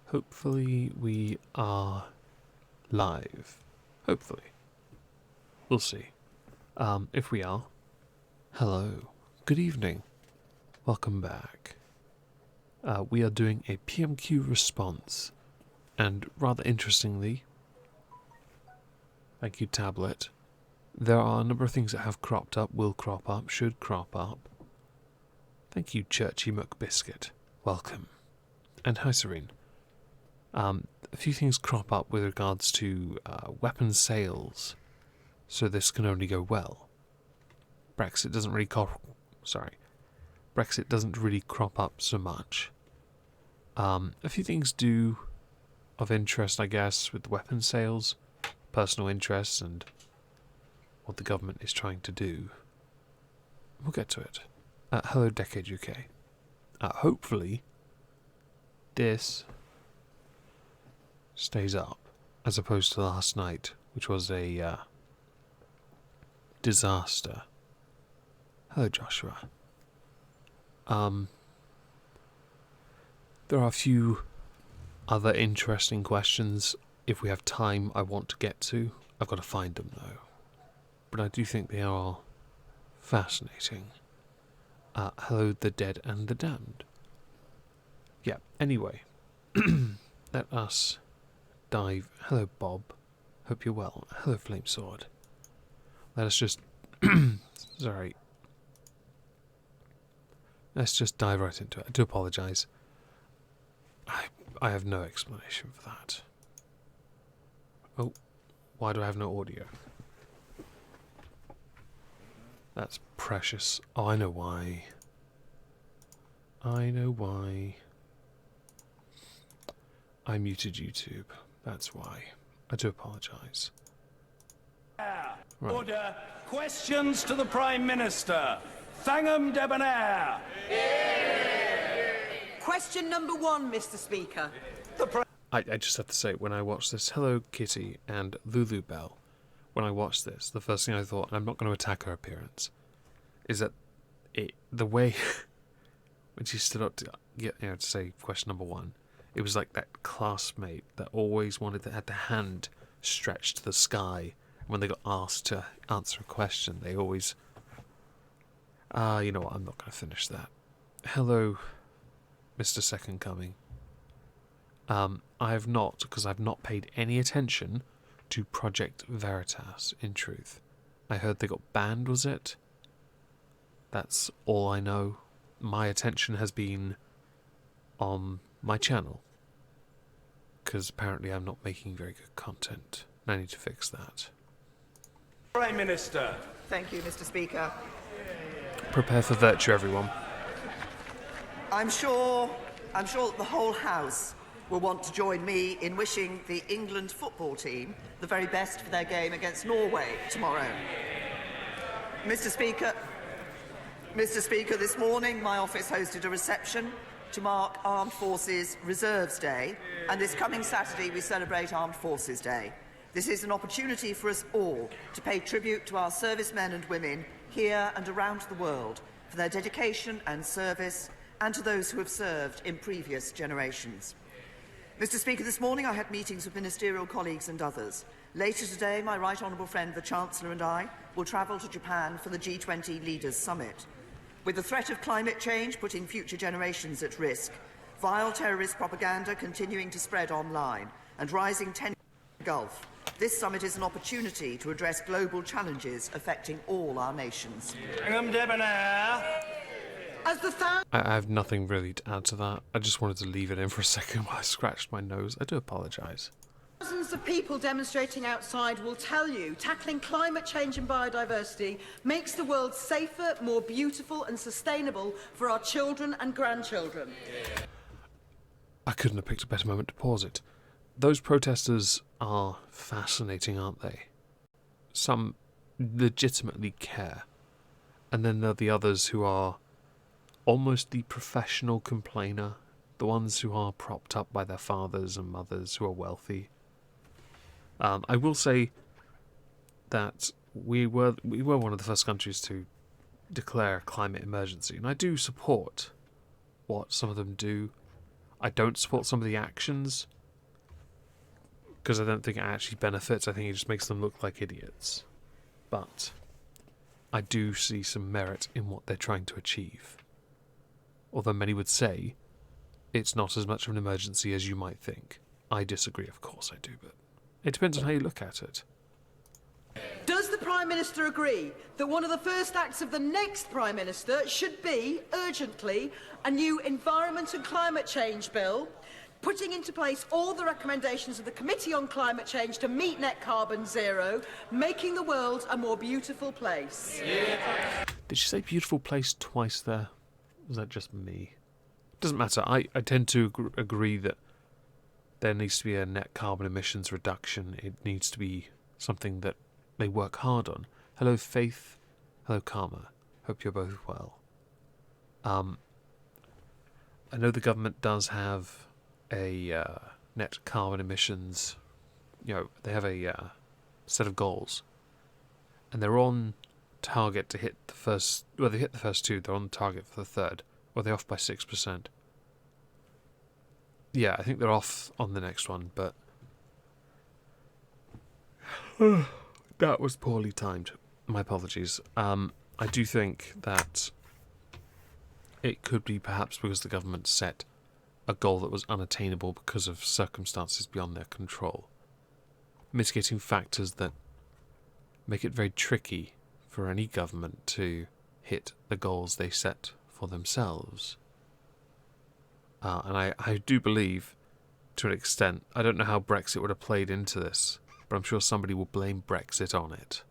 Hopefully we are live. Hopefully. We'll see. If we are, hello. Good evening. Welcome back. We are doing a PMQ response. And rather interestingly, thank you, tablet, there are a number of things that have cropped up, will crop up, should crop up. Thank you, Churchy McBiscuit. Welcome. And hi, Serene. A few things crop up with regards to weapons sales, so this can only go well. Brexit doesn't really Brexit doesn't really crop up so much. A few things do of interest, I guess, with the weapons sales, personal interests, and what the government is trying to do. We'll get to it. Hello, Decade UK. Hopefully, this stays up, as opposed to last night, which was a disaster. Hello, Joshua. There are a few other interesting questions, if we have time, I want to get to. I've got to find them, though. But I do think they are fascinating. Hello, the dead and the damned. Yeah, anyway. Let us dive. Hello, Bob. Hope you're well. Hello, Flamesword. Let us just... Sorry. Let's just dive right into it. I do apologise. I have no explanation for that. Oh, why do I have no audio? That's precious. Oh, I know why. I know why. I muted YouTube. That's why. I do apologise. Right. Order. Questions to the Prime Minister. Thangam Debonair. Question number 1, Mr. Speaker. I just have to say, when I watched this, Hello Kitty and Lulu Bell, when I watched this, the first thing I thought, and I'm not going to attack her appearance, is that the way when she stood up to say question number 1, it was like that classmate that always had the hand stretched to the sky. When they got asked to answer a question, they always... you know what, I'm not going to finish that. Hello, Mr. Second Coming. I have not, because I've not paid any attention to Project Veritas, in truth. I heard they got banned, was it? That's all I know. My attention has been on my channel, because apparently I'm not making very good content. I need to fix that. Prime Minister. Thank you, Mr. Speaker. Prepare for virtue, everyone. I'm sure that the whole House will want to join me in wishing the England football team the very best for their game against Norway tomorrow. Mr. Speaker, this morning my office hosted a reception to mark Armed Forces Reserves Day, and this coming Saturday we celebrate Armed Forces Day. This is an opportunity for us all to pay tribute to our servicemen and women here and around the world for their dedication and service, and to those who have served in previous generations. Mr. Speaker, this morning I had meetings with ministerial colleagues and others. Later today, my Right Honourable friend, the Chancellor, and I will travel to Japan for the G20 Leaders Summit. With the threat of climate change putting future generations at risk, vile terrorist propaganda continuing to spread online, and rising tensions in the Gulf, this summit is an opportunity to address global challenges affecting all our nations. Thangam Debonair. I have nothing really to add to that. I just wanted to leave it in for a second while I scratched my nose. I do apologise. Thousands of people demonstrating outside will tell you tackling climate change and biodiversity makes the world safer, more beautiful and sustainable for our children and grandchildren. I couldn't have picked a better moment to pause it. Those protesters are fascinating, aren't they? Some legitimately care. And then there are the others who are almost the professional complainer, the ones who are propped up by their fathers and mothers who are wealthy. I will say that we were one of the first countries to declare a climate emergency, and I do support what some of them do. I don't support some of the actions because I don't think it actually benefits. I think it just makes them look like idiots. But I do see some merit in what they're trying to achieve. Although many would say it's not as much of an emergency as you might think. I disagree, of course I do, but it depends on how you look at it. Does the Prime Minister agree that one of the first acts of the next Prime Minister should be, urgently, a new Environment and Climate Change Bill, putting into place all the recommendations of the Committee on Climate Change to meet net carbon zero, making the world a more beautiful place? Yeah. Did she say beautiful place twice there? Was that just me? Doesn't matter. I tend to agree that there needs to be a net carbon emissions reduction. It needs to be something that they work hard on. Hello, Faith. Hello, Karma. Hope you're both well. I know the government does have a net carbon emissions. They have a set of goals, and they're on target to hit the first. Well, they hit the first two. They're on target for the third. Or they're off by 6%. Yeah, I think they're off on the next one, but that was poorly timed. My apologies. I do think that it could be perhaps because the government set a goal that was unattainable because of circumstances beyond their control. Mitigating factors that make it very tricky for any government to hit the goals they set for themselves. And I do believe, to an extent, I don't know how Brexit would have played into this, but I'm sure somebody will blame Brexit on it.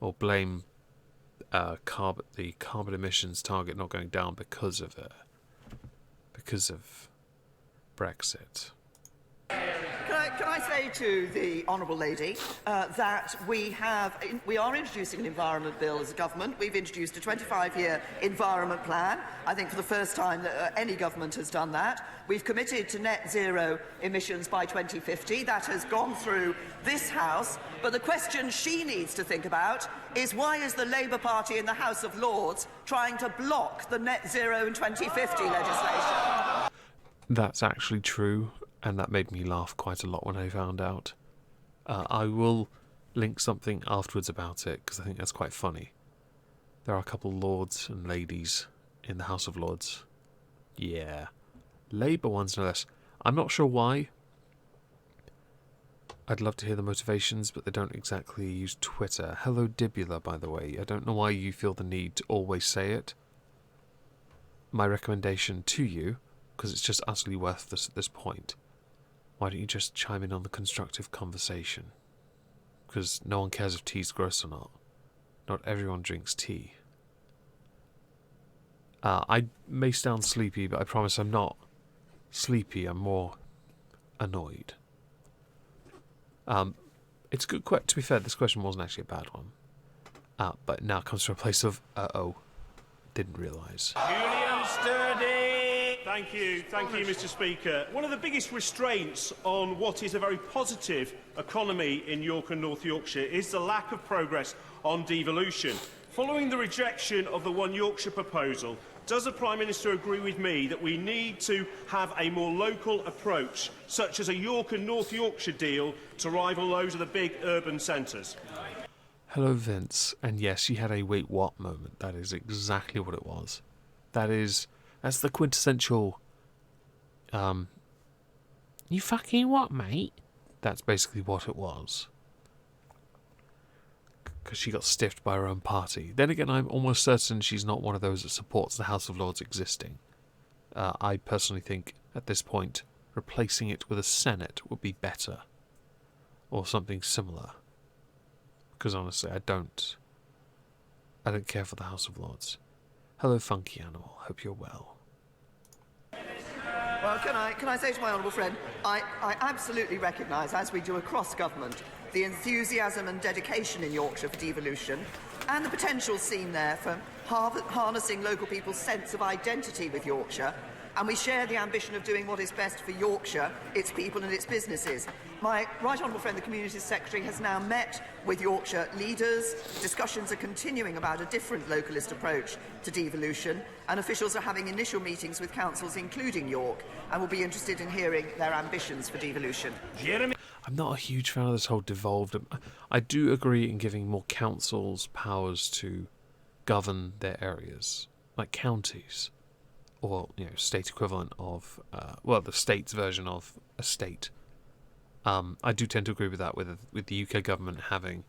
Or blame the carbon emissions target not going down because of it. Because of Brexit. Can I say to the Honourable Lady that we are introducing an environment bill as a government. We've introduced a 25-year environment plan. I think for the first time that any government has done that. We've committed to net zero emissions by 2050. That has gone through this House. But the question she needs to think about is why is the Labour Party in the House of Lords trying to block the net zero in 2050 legislation? That's actually true. And that made me laugh quite a lot when I found out. I will link something afterwards about it, because I think that's quite funny. There are a couple lords and ladies in the House of Lords. Yeah. Labour ones, no less. I'm not sure why. I'd love to hear the motivations, but they don't exactly use Twitter. Hello, Dibula, by the way. I don't know why you feel the need to always say it. My recommendation to you, because it's just utterly worthless at this point, why don't you just chime in on the constructive conversation? Because no one cares if tea's gross or not. Not everyone drinks tea. I may sound sleepy, but I promise I'm not sleepy. I'm more annoyed. It's a good question. To be fair, this question wasn't actually a bad one. But now it comes from a place of, didn't realise. Julian Sturdy! Thank you, Mr. Speaker. One of the biggest restraints on what is a very positive economy in York and North Yorkshire is the lack of progress on devolution. Following the rejection of the One Yorkshire proposal, does the Prime Minister agree with me that we need to have a more local approach, such as a York and North Yorkshire deal, to rival those of the big urban centres? Hello, Vince. And yes, she had a wait what moment. That is exactly what it was. That's the quintessential, you fucking what, mate? That's basically what it was. Because she got stiffed by her own party. Then again, I'm almost certain she's not one of those that supports the House of Lords existing. I personally think, at this point, replacing it with a Senate would be better. Or something similar. Because honestly, I don't care for the House of Lords. Hello, Funky Animal. Hope you're well. Well, can I say to my honourable friend, I absolutely recognise, as we do across government, the enthusiasm and dedication in Yorkshire for devolution, and the potential seen there for harnessing local people's sense of identity with Yorkshire. and we share the ambition of doing what is best for Yorkshire, its people and its businesses. My right honourable friend, the Communities Secretary, has now met with Yorkshire leaders. Discussions are continuing about a different localist approach to devolution, and officials are having initial meetings with councils, including York, and will be interested in hearing their ambitions for devolution. Jeremy. I'm not a huge fan of this whole devolved. I do agree in giving more councils powers to govern their areas, like counties, or state equivalent of, the state's version of a state. I do tend to agree with that, with the UK government having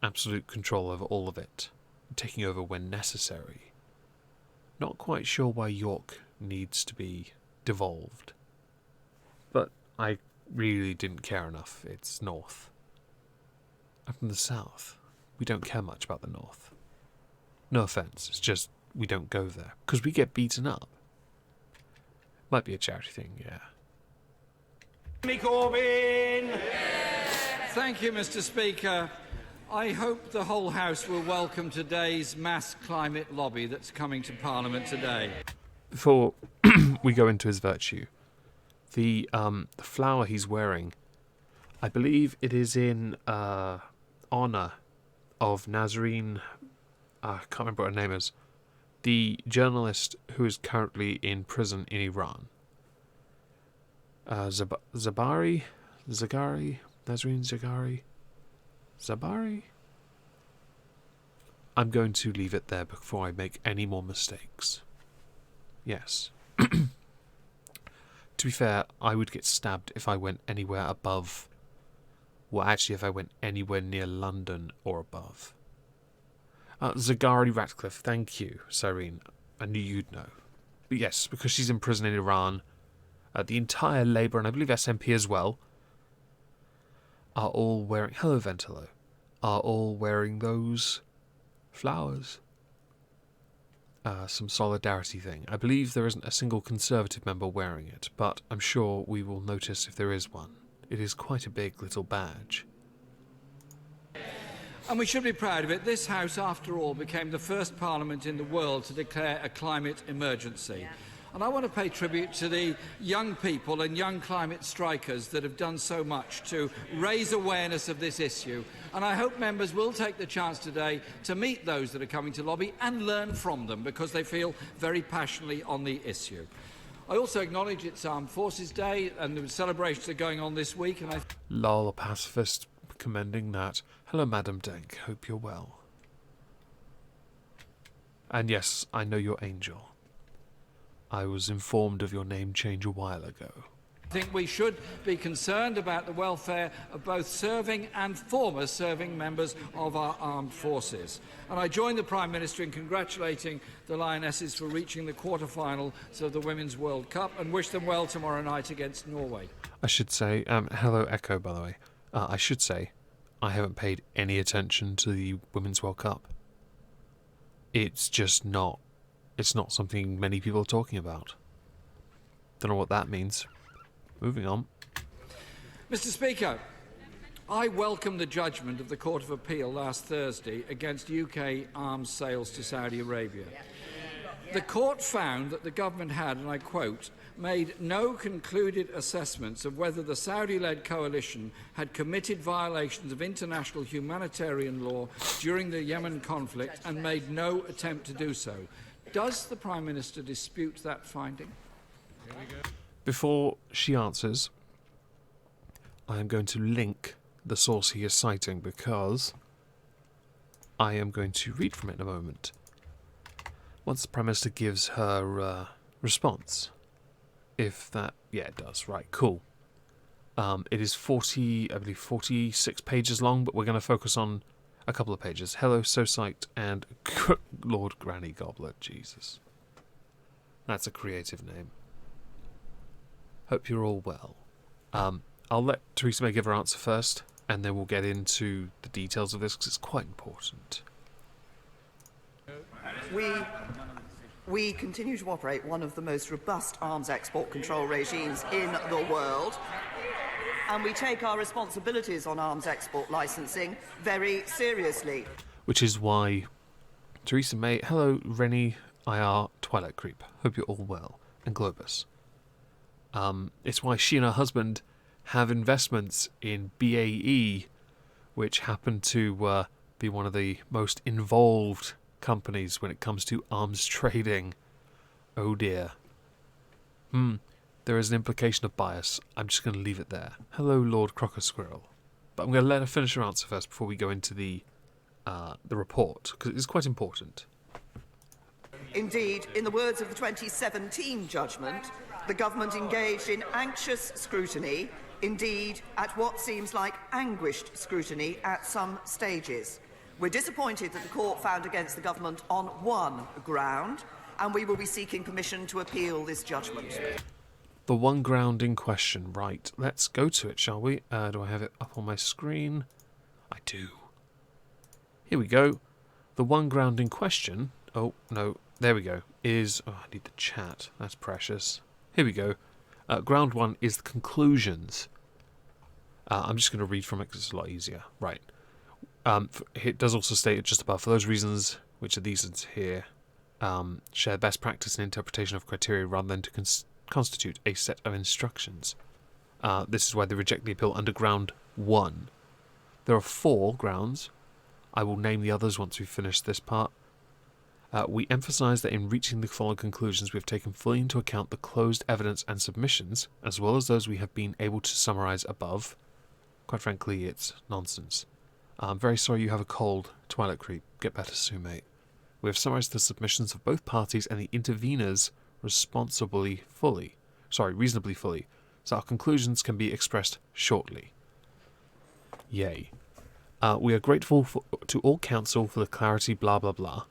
absolute control over all of it, taking over when necessary. Not quite sure why York needs to be devolved, but I really didn't care enough. It's north. I'm from the south. We don't care much about the north. No offence, it's just we don't go there, because we get beaten up. Might be a charity thing, yeah. Corbyn. Thank you, Mr. Speaker. I hope the whole House will welcome today's mass climate lobby that's coming to Parliament today. Before we go into his virtue, the flower he's wearing, I believe it is in honour of Nazreen, I can't remember what her name is, the journalist who is currently in prison in Iran. Nazreen Zabari? I'm going to leave it there before I make any more mistakes. Yes. To be fair, I would get stabbed if I went anywhere above... Well, actually, if I went anywhere near London or above. Zagari Ratcliffe, thank you, Cyrene. I knew you'd know. But yes, because she's in prison in Iran, the entire Labour, and I believe SNP as well, are all wearing... Hello, Ventilo. Are all wearing those flowers. Some solidarity thing. I believe there isn't a single Conservative member wearing it, but I'm sure we will notice if there is one. It is quite a big little badge. And we should be proud of it. This House, after all, became the first Parliament in the world to declare a climate emergency. And I want to pay tribute to the young people and young climate strikers that have done so much to raise awareness of this issue. And I hope members will take the chance today to meet those that are coming to lobby and learn from them, because they feel very passionately on the issue. I also acknowledge it's Armed Forces Day and the celebrations are going on this week. And Lol, a pacifist commending that. Hello, Madam Denk. Hope you're well. And yes, I know you're Angel. I was informed of your name change a while ago. I think we should be concerned about the welfare of both serving and former serving members of our armed forces. And I join the Prime Minister in congratulating the Lionesses for reaching the quarter-finals of the Women's World Cup and wish them well tomorrow night against Norway. I should say, hello Echo, by the way. I should say, I haven't paid any attention to the Women's World Cup. It's just not. It's not something many people are talking about. Don't know what that means. Moving on. Mr. Speaker, I welcome the judgment of the Court of Appeal last Thursday against UK arms sales to Saudi Arabia. The court found that the government had, and I quote, made no concluded assessments of whether the Saudi-led coalition had committed violations of international humanitarian law during the Yemen conflict and made no attempt to do so. Does the Prime Minister dispute that finding? Before she answers, I am going to link the source he is citing, because I am going to read from it in a moment. Once the Prime Minister gives her response. If that... Yeah, it does. Right, cool. It is 46 pages long, but we're going to focus on a couple of pages. Hello, So Psyched, and Lord Granny Goblet. Jesus. That's a creative name. Hope you're all well. I'll let Theresa May give her answer first, and then we'll get into the details of this, because it's quite important. We continue to operate one of the most robust arms export control regimes in the world, and we take our responsibilities on arms export licensing very seriously. Which is why Theresa May... Hello, Rennie IR Twilight Creep. Hope you're all well. and Globus. It's why she and her husband have investments in BAE, which happen to be one of the most involved companies when it comes to arms trading. Oh dear. There is an implication of bias. I'm just going to leave it there. Hello, Lord Crocker Squirrel. But I'm going to let her finish her answer first before we go into the report, because it's quite important. Indeed, in the words of the 2017 judgment, the government engaged in anxious scrutiny, indeed at what seems like anguished scrutiny at some stages. We're disappointed that the court found against the government on one ground, and we will be seeking permission to appeal this judgment. The one ground in question. Right, let's go to it, shall we? Do I have it up on my screen? I do. Here we go. The one ground in question... Oh, no. There we go. Is... Oh, I need the chat. That's precious. Here we go. Ground one is the conclusions. I'm just going to read from it because it's a lot easier. Right. It does also state it just above. For those reasons, which are these ones here, share best practice and interpretation of criteria rather than to constitute a set of instructions. This is why they reject the appeal under ground 1. There are 4 grounds. I will name the others once we finish this part. We emphasise that in reaching the following conclusions we have taken fully into account the closed evidence and submissions, as well as those we have been able to summarise above. Quite frankly, it's nonsense. I'm very sorry you have a cold, Twilight Creep. Get better soon, mate. We have summarised the submissions of both parties and the interveners reasonably fully, so our conclusions can be expressed shortly. Yay. We are grateful to all counsel for the clarity, blah blah blah.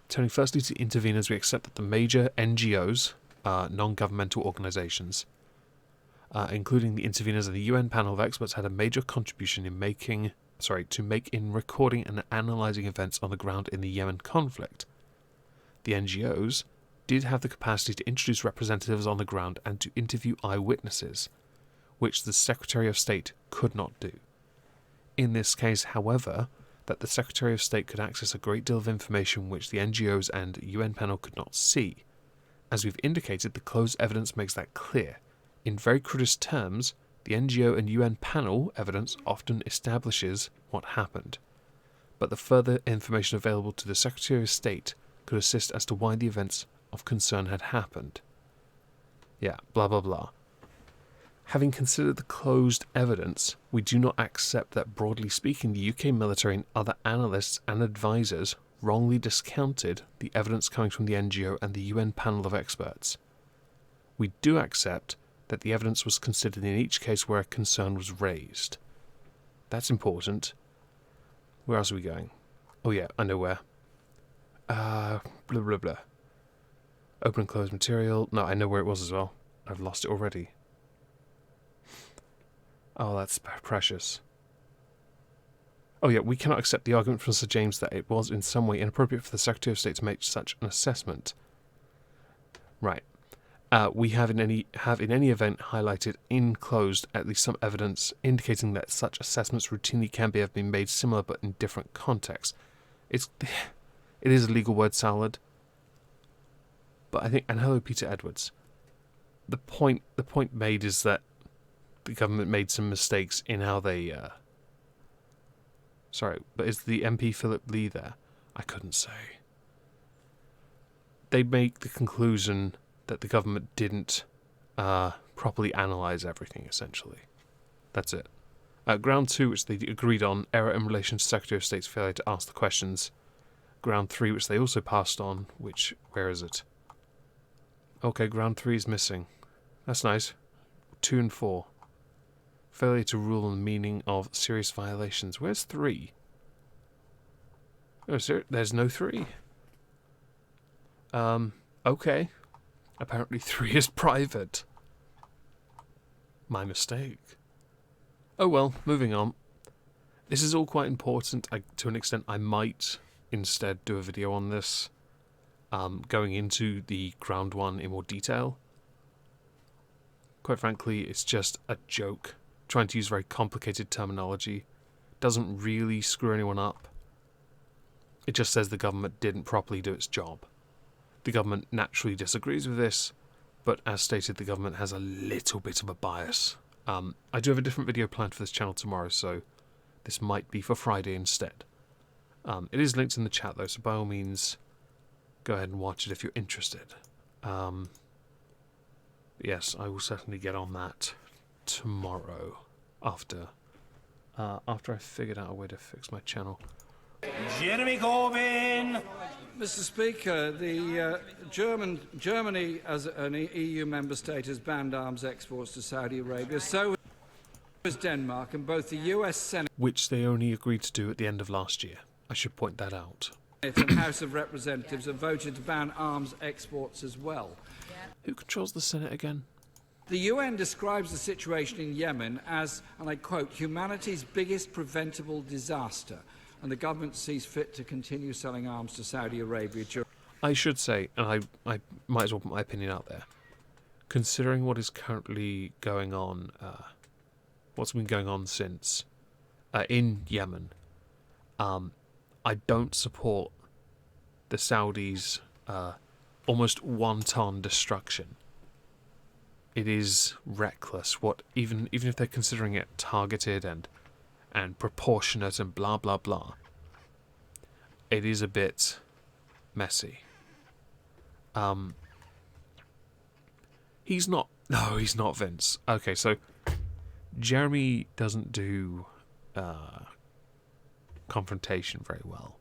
Turning firstly to interveners, we accept that the major NGOs, non-governmental organisations, including the interveners and the UN panel of experts, had a major contribution in recording and analysing events on the ground in the Yemen conflict. The NGOs did have the capacity to introduce representatives on the ground and to interview eyewitnesses, which the Secretary of State could not do. In this case, however, that the Secretary of State could access a great deal of information which the NGOs and UN panel could not see. As we've indicated, the closed evidence makes that clear. In very crudest terms, the NGO and UN panel evidence often establishes what happened, but the further information available to the Secretary of State could assist as to why the events of concern had happened. Yeah, blah blah blah. Having considered the closed evidence, we do not accept that, broadly speaking, the UK military and other analysts and advisors wrongly discounted the evidence coming from the NGO and the UN panel of experts. We do accept that the evidence was considered in each case where a concern was raised. That's important. Where else are we going? Oh yeah, I know where. Blah blah blah. Open and closed material. No, I know where it was as well. I've lost it already. Oh, that's precious. Oh yeah, we cannot accept the argument from Sir James that it was in some way inappropriate for the Secretary of State to make such an assessment. Right. We have in any event highlighted in closed at least some evidence indicating that such assessments routinely have been made similar but in different contexts. It is a legal word salad. But I think, and hello Peter Edwards. The point made is that the government made some mistakes in how they sorry, but is the MP Philip Lee there? I couldn't say. They make the conclusion that the government didn't properly analyse everything, essentially. That's it. Ground 2, which they agreed on, error in relation to Secretary of State's failure to ask the questions. Ground 3, which they also passed on, where is it? Okay, ground 3 is missing. That's nice. 2 and 4. Failure to rule on the meaning of serious violations. Where's 3? Oh, there's no 3. Okay. Apparently 3 is private. My mistake. Oh well, moving on. This is all quite important. To an extent, I might instead do a video on this, going into the ground 1 in more detail. Quite frankly, it's just a joke. Trying to use very complicated terminology. Doesn't really screw anyone up. It just says the government didn't properly do its job. The government naturally disagrees with this, but as stated, the government has a little bit of a bias. I do have a different video planned for this channel tomorrow, so this might be for Friday instead. It is linked in the chat though, so by all means, go ahead and watch it if you're interested. Yes, I will certainly get on that tomorrow after I've figured out a way to fix my channel. Jeremy Corbyn! Mr. Speaker, Germany, as an EU member state, has banned arms exports to Saudi Arabia. So has Denmark, and both the US Senate, Which they only agreed to do at the end of last year. I should point that out. and House of Representatives have voted to ban arms exports as well. Who controls the Senate again? The UN describes the situation in Yemen as, and I quote, humanity's biggest preventable disaster, and the government sees fit to continue selling arms to Saudi Arabia. I should say, and I might as well put my opinion out there, considering what is currently going on, what's been going on since, in Yemen, I don't support the Saudis' almost wanton destruction. It is reckless. Even if they're considering it targeted and proportionate and blah blah blah, it is a bit messy. He's not Vince. Okay, so Jeremy doesn't do confrontation very well.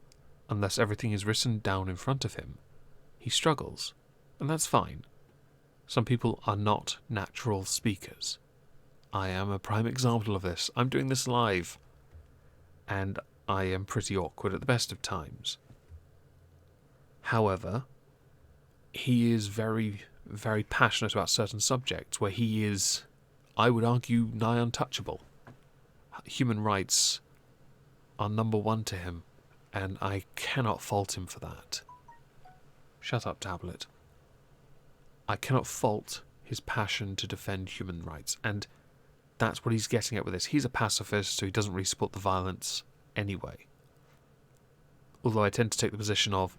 Unless everything is written down in front of him, he struggles, and that's fine. Some people are not natural speakers. I am a prime example of this. I'm doing this live, and I am pretty awkward at the best of times. However, he is very, very passionate about certain subjects where he is, I would argue, nigh untouchable. Human rights are number one to him, and I cannot fault him for that. Shut up, tablet. I cannot fault his passion to defend human rights, and that's what he's getting at with this. He's a pacifist, so he doesn't really support the violence anyway. Although I tend to take the position of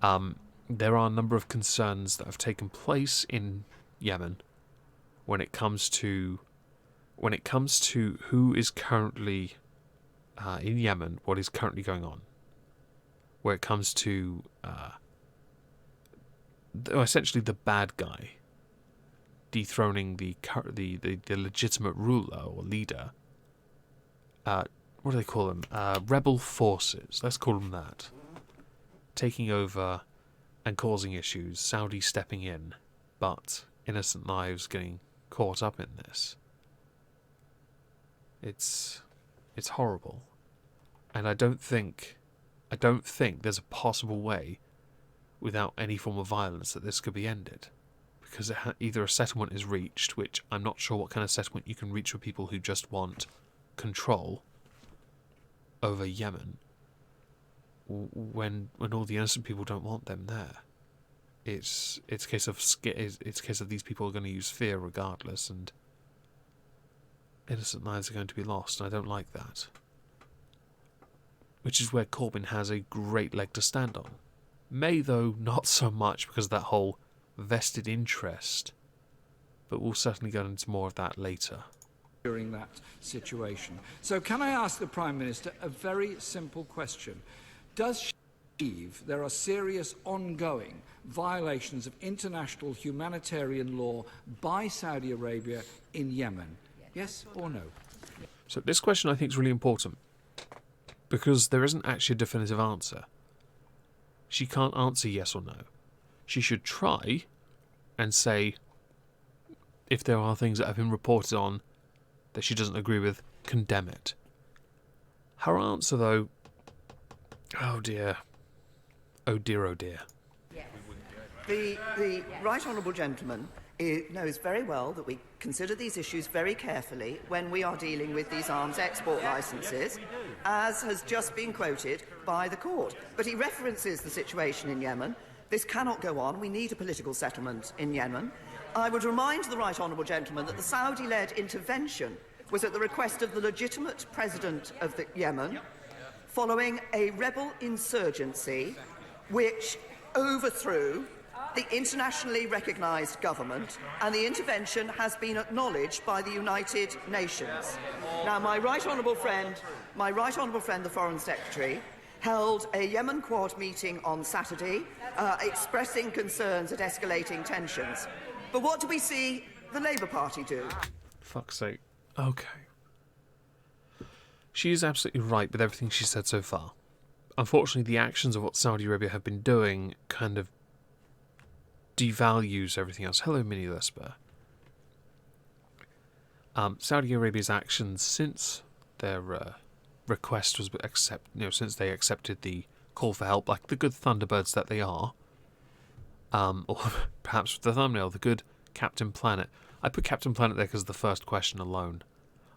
there are a number of concerns that have taken place in Yemen when it comes to who is currently in Yemen, what is currently going on, where it comes to essentially the bad guy dethroning the legitimate ruler or leader. What do they call them? Rebel forces. Let's call them that. Taking over and causing issues. Saudi stepping in, but innocent lives getting caught up in this. It's horrible, and I don't think there's a possible way without any form of violence that this could be ended, because either a settlement is reached, which I'm not sure what kind of settlement you can reach with people who just want control over Yemen, when all the innocent people don't want them there. It's a case of these people are going to use fear regardless, and innocent lives are going to be lost, and I don't like that. Which is where Corbyn has a great leg to stand on. May, though, not so much because of that whole vested interest, but we'll certainly get into more of that later. During that situation. So can I ask the Prime Minister a very simple question? Does she believe there are serious ongoing violations of international humanitarian law by Saudi Arabia in Yemen? Yes or no? So this question I think is really important, because there isn't actually a definitive answer. She can't answer yes or no. She should try and say, if there are things that have been reported on that she doesn't agree with, condemn it. Her answer, though, oh dear. Oh dear, oh dear. The Right Honourable Gentleman knows very well that we consider these issues very carefully when we are dealing with these arms export licences, as has just been quoted by the court. But he references the situation in Yemen. This cannot go on. We need a political settlement in Yemen. I would remind the Right Honourable Gentleman that the Saudi-led intervention was at the request of the legitimate president of Yemen, following a rebel insurgency which overthrew the internationally recognised government, and the intervention has been acknowledged by the United Nations. Now, my right honourable friend, the Foreign Secretary, held a Yemen Quad meeting on Saturday, expressing concerns at escalating tensions. But what do we see the Labour Party do? Fuck's sake. Okay. She is absolutely right with everything she said so far. Unfortunately, the actions of what Saudi Arabia have been doing kind of devalues everything else. Hello, Mini Lesper. Saudi Arabia's actions since their request was since they accepted the call for help, like the good Thunderbirds that they are, or perhaps with the thumbnail, the good Captain Planet. I put Captain Planet there because of the first question alone.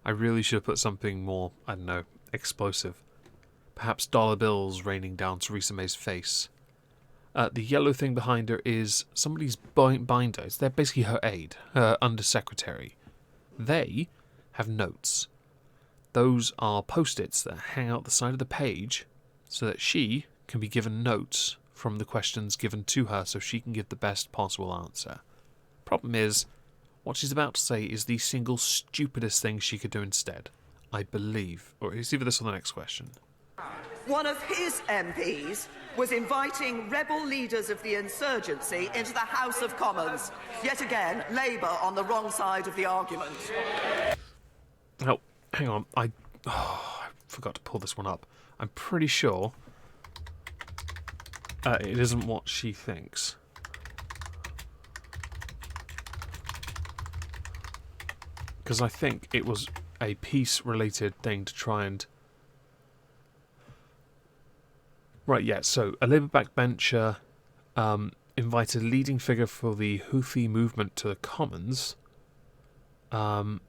I really should have put something more, I don't know, explosive. Perhaps dollar bills raining down Theresa May's face. The yellow thing behind her is somebody's binders. They're basically her aide, her undersecretary. They have notes. Those are post-its that hang out the side of the page so that she can be given notes from the questions given to her so she can give the best possible answer. Problem is, what she's about to say is the single stupidest thing she could do instead, I believe. Or it's either this or the next question. One of his MPs was inviting rebel leaders of the insurgency into the House of Commons. Yet again, Labour on the wrong side of the argument. Oh, hang on. I forgot to pull this one up. I'm pretty sure it isn't what she thinks. Because I think it was a peace-related thing to try and... Right, yeah, so a Labour backbencher invited a leading figure for the Houthi movement to the Commons. No,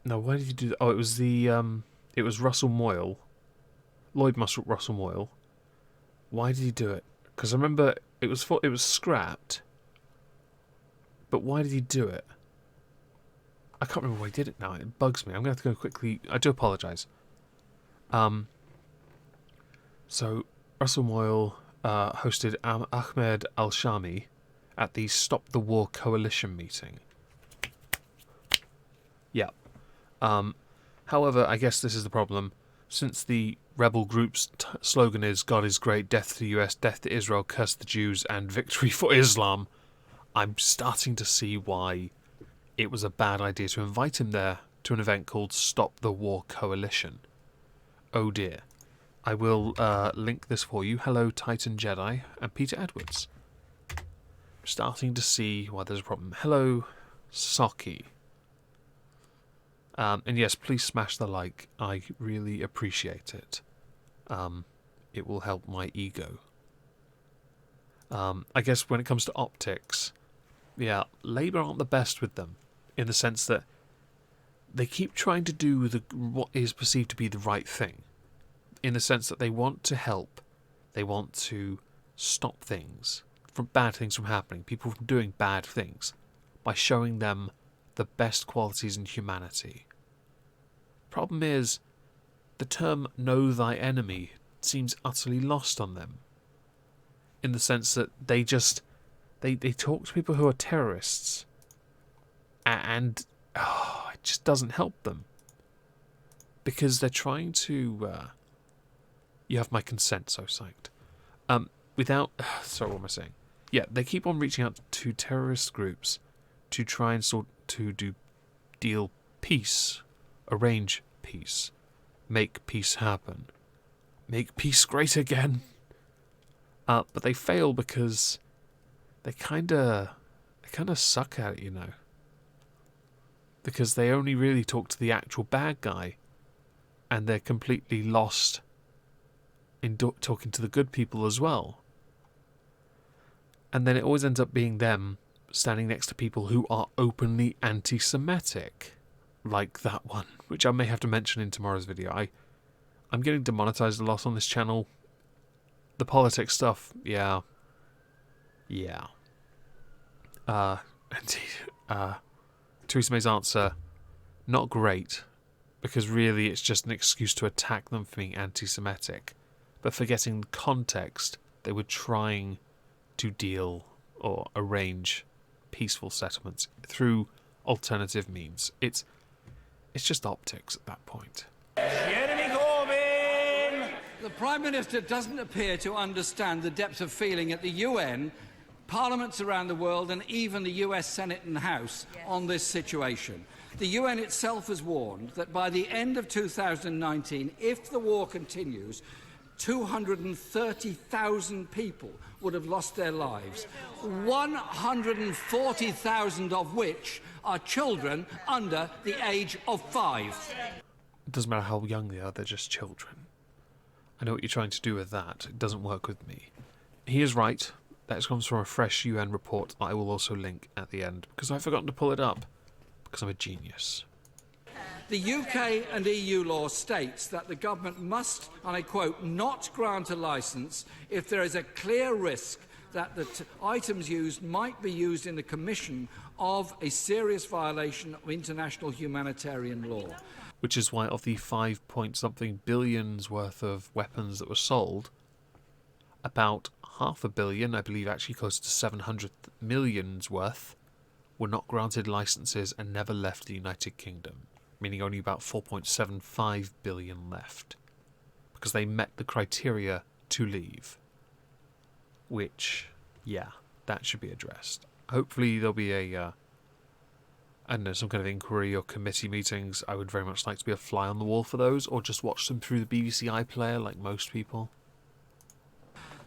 why did you do that? Oh, it was it was Russell Moyle. Lloyd Russell Moyle. Why did he do it? Because I remember it was scrapped. But why did he do it? I can't remember why he did it now. It bugs me. I'm going to have to go quickly. I do apologise. So... Russell Moyle hosted Ahmed Al-Shami at the Stop the War Coalition meeting. Yeah. However, I guess this is the problem. Since the rebel group's slogan is God is great, death to the US, death to Israel, curse the Jews, and victory for Islam, I'm starting to see why it was a bad idea to invite him there to an event called Stop the War Coalition. Oh dear. I will link this for you. Hello, Titan Jedi and Peter Edwards. I'm starting to see why there's a problem. Hello, Saki. And yes, please smash the like. I really appreciate it. It will help my ego. I guess when it comes to optics, yeah, Labour aren't the best with them, in the sense that they keep trying to do what is perceived to be the right thing. In the sense that they want to help, they want to stop bad things from happening, people from doing bad things, by showing them the best qualities in humanity. Problem is, the term know thy enemy seems utterly lost on them. In the sense that they talk to people who are terrorists, and it just doesn't help them. Because they're trying to... You have my consent, so psyched. Sorry, what am I saying? Yeah, they keep on reaching out to terrorist groups to try and deal peace, arrange peace, make peace happen, make peace great again. But they fail because they kind of suck at it, you know. Because they only really talk to the actual bad guy, and they're completely lost in talking to the good people as well. And then it always ends up being them standing next to people who are openly anti-Semitic. Like that one, which I may have to mention in tomorrow's video. I'm getting demonetized a lot on this channel. The politics stuff, yeah. Theresa May's answer, not great. Because really it's just an excuse to attack them for being anti-Semitic. But forgetting context, they were trying to deal or arrange peaceful settlements through alternative means. It's just optics at that point. Jeremy Corbyn! The Prime Minister doesn't appear to understand the depth of feeling at the UN, parliaments around the world, and even the US Senate and House on this situation. The UN itself has warned that by the end of 2019, if the war continues, 230,000 people would have lost their lives, 140,000 of which are children under the age of 5. It doesn't matter how young they are, they're just children. I know what you're trying to do with that. It doesn't work with me. He is right. That comes from a fresh UN report that I will also link at the end, because I've forgotten to pull it up, because I'm a genius. The UK and EU law states that the government must, and I quote, not grant a licence if there is a clear risk that the items used might be used in the commission of a serious violation of international humanitarian law. Which is why of the 5-point-something billions worth of weapons that were sold, about $500 million, I believe actually close to 700 millions worth, were not granted licences and never left the United Kingdom, meaning only about 4.75 billion left, because they met the criteria to leave. Which, yeah, that should be addressed. Hopefully there'll be a, I don't know, some kind of inquiry or committee meetings. I would very much like to be a fly on the wall for those, or just watch them through the BBC iPlayer like most people.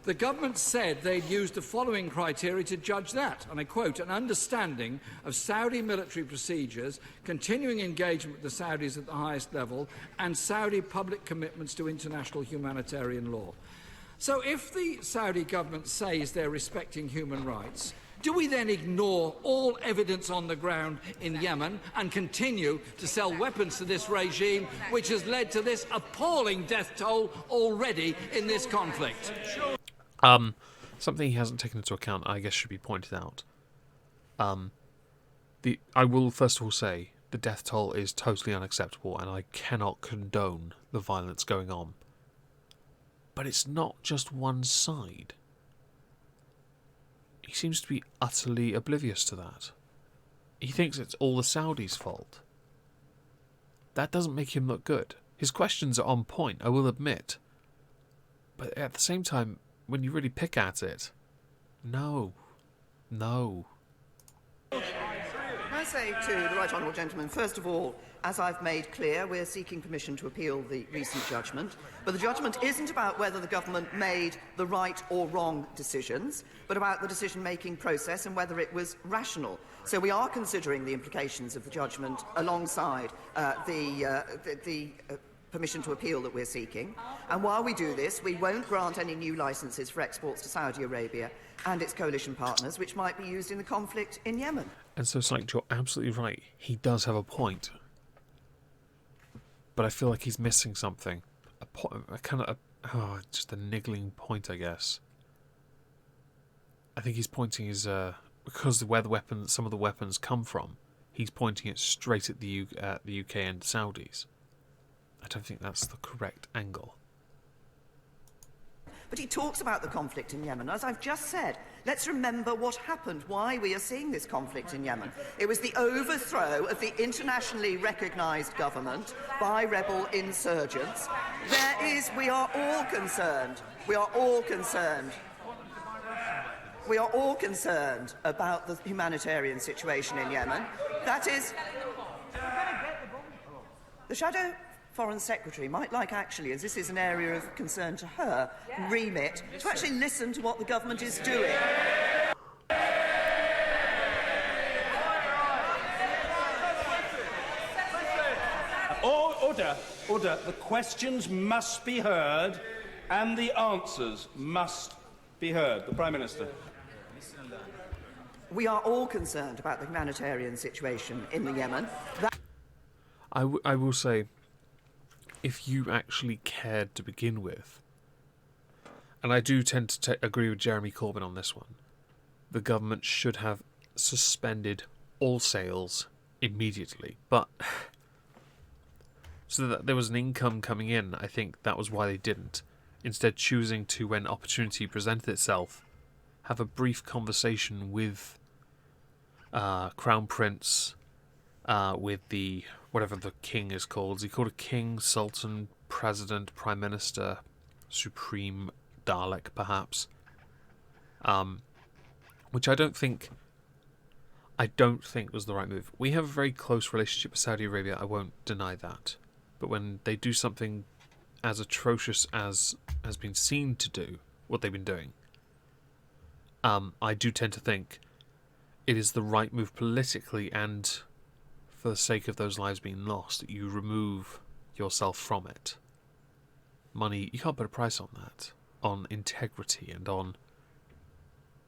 The government said they'd used the following criteria to judge that, and I quote, an understanding of Saudi military procedures, continuing engagement with the Saudis at the highest level, and Saudi public commitments to international humanitarian law. So if the Saudi government says they're respecting human rights, do we then ignore all evidence on the ground in Yemen and continue to sell weapons to this regime, which has led to this appalling death toll already in this conflict? Something he hasn't taken into account, I guess, should be pointed out. I will first of all say the death toll is totally unacceptable, and I cannot condone the violence going on. But it's not just one side. He seems to be utterly oblivious to that. He thinks it's all the Saudis' fault. That doesn't make him look good. His questions are on point, I will admit. But at the same time, when you really pick at it, no. Can I say to the Right Honourable Gentleman, first of all, as I've made clear, we're seeking permission to appeal the recent judgment. But the judgment isn't about whether the government made the right or wrong decisions, but about the decision-making process and whether it was rational. So we are considering the implications of the judgment alongside the permission to appeal that we're seeking. And while we do this, we won't grant any new licences for exports to Saudi Arabia and its coalition partners, which might be used in the conflict in Yemen. And so, you're absolutely right. He does have a point. But I feel like he's missing something. Just a niggling point, I guess. I think he's pointing his, because where some of the weapons come from, he's pointing it straight at the UK and Saudis. I don't think that's the correct angle. But he talks about the conflict in Yemen. As I've just said, let's remember what happened, why we are seeing this conflict in Yemen. It was the overthrow of the internationally recognised government by rebel insurgents. We are all concerned about the humanitarian situation in Yemen. That is, the Shadow Foreign Secretary might like, actually, as this is an area of concern to her, remit, to actually listen to what the government is doing. Order. The questions must be heard and the answers must be heard. The Prime Minister. We are all concerned about the humanitarian situation in the Yemen. I will say, if you actually cared to begin with, and I do tend to agree with Jeremy Corbyn on this one, the government should have suspended all sales immediately. But so that there was an income coming in, I think that was why they didn't. Instead choosing to, when opportunity presented itself, have a brief conversation with Crown Prince, with the whatever the king is called. Is he called a king, sultan, president, prime minister, supreme Dalek, perhaps? Which I don't think was the right move. We have a very close relationship with Saudi Arabia. I won't deny that. But when they do something as atrocious as has been seen to do what they've been doing, I do tend to think it is the right move politically, and for the sake of those lives being lost, that you remove yourself from it. Money, you can't put a price on that, on integrity and on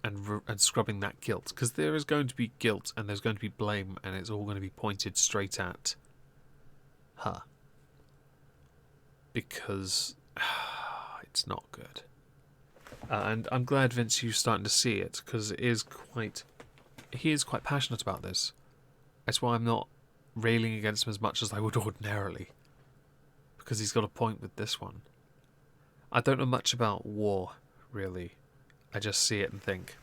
and scrubbing that guilt, because there is going to be guilt and there's going to be blame, and it's all going to be pointed straight at her, because it's not good. And I'm glad, Vince, you're starting to see it, because he is quite passionate about this. That's why I'm not railing against him as much as I would ordinarily, because he's got a point with this one. I don't know much about war, really. I just see it and think,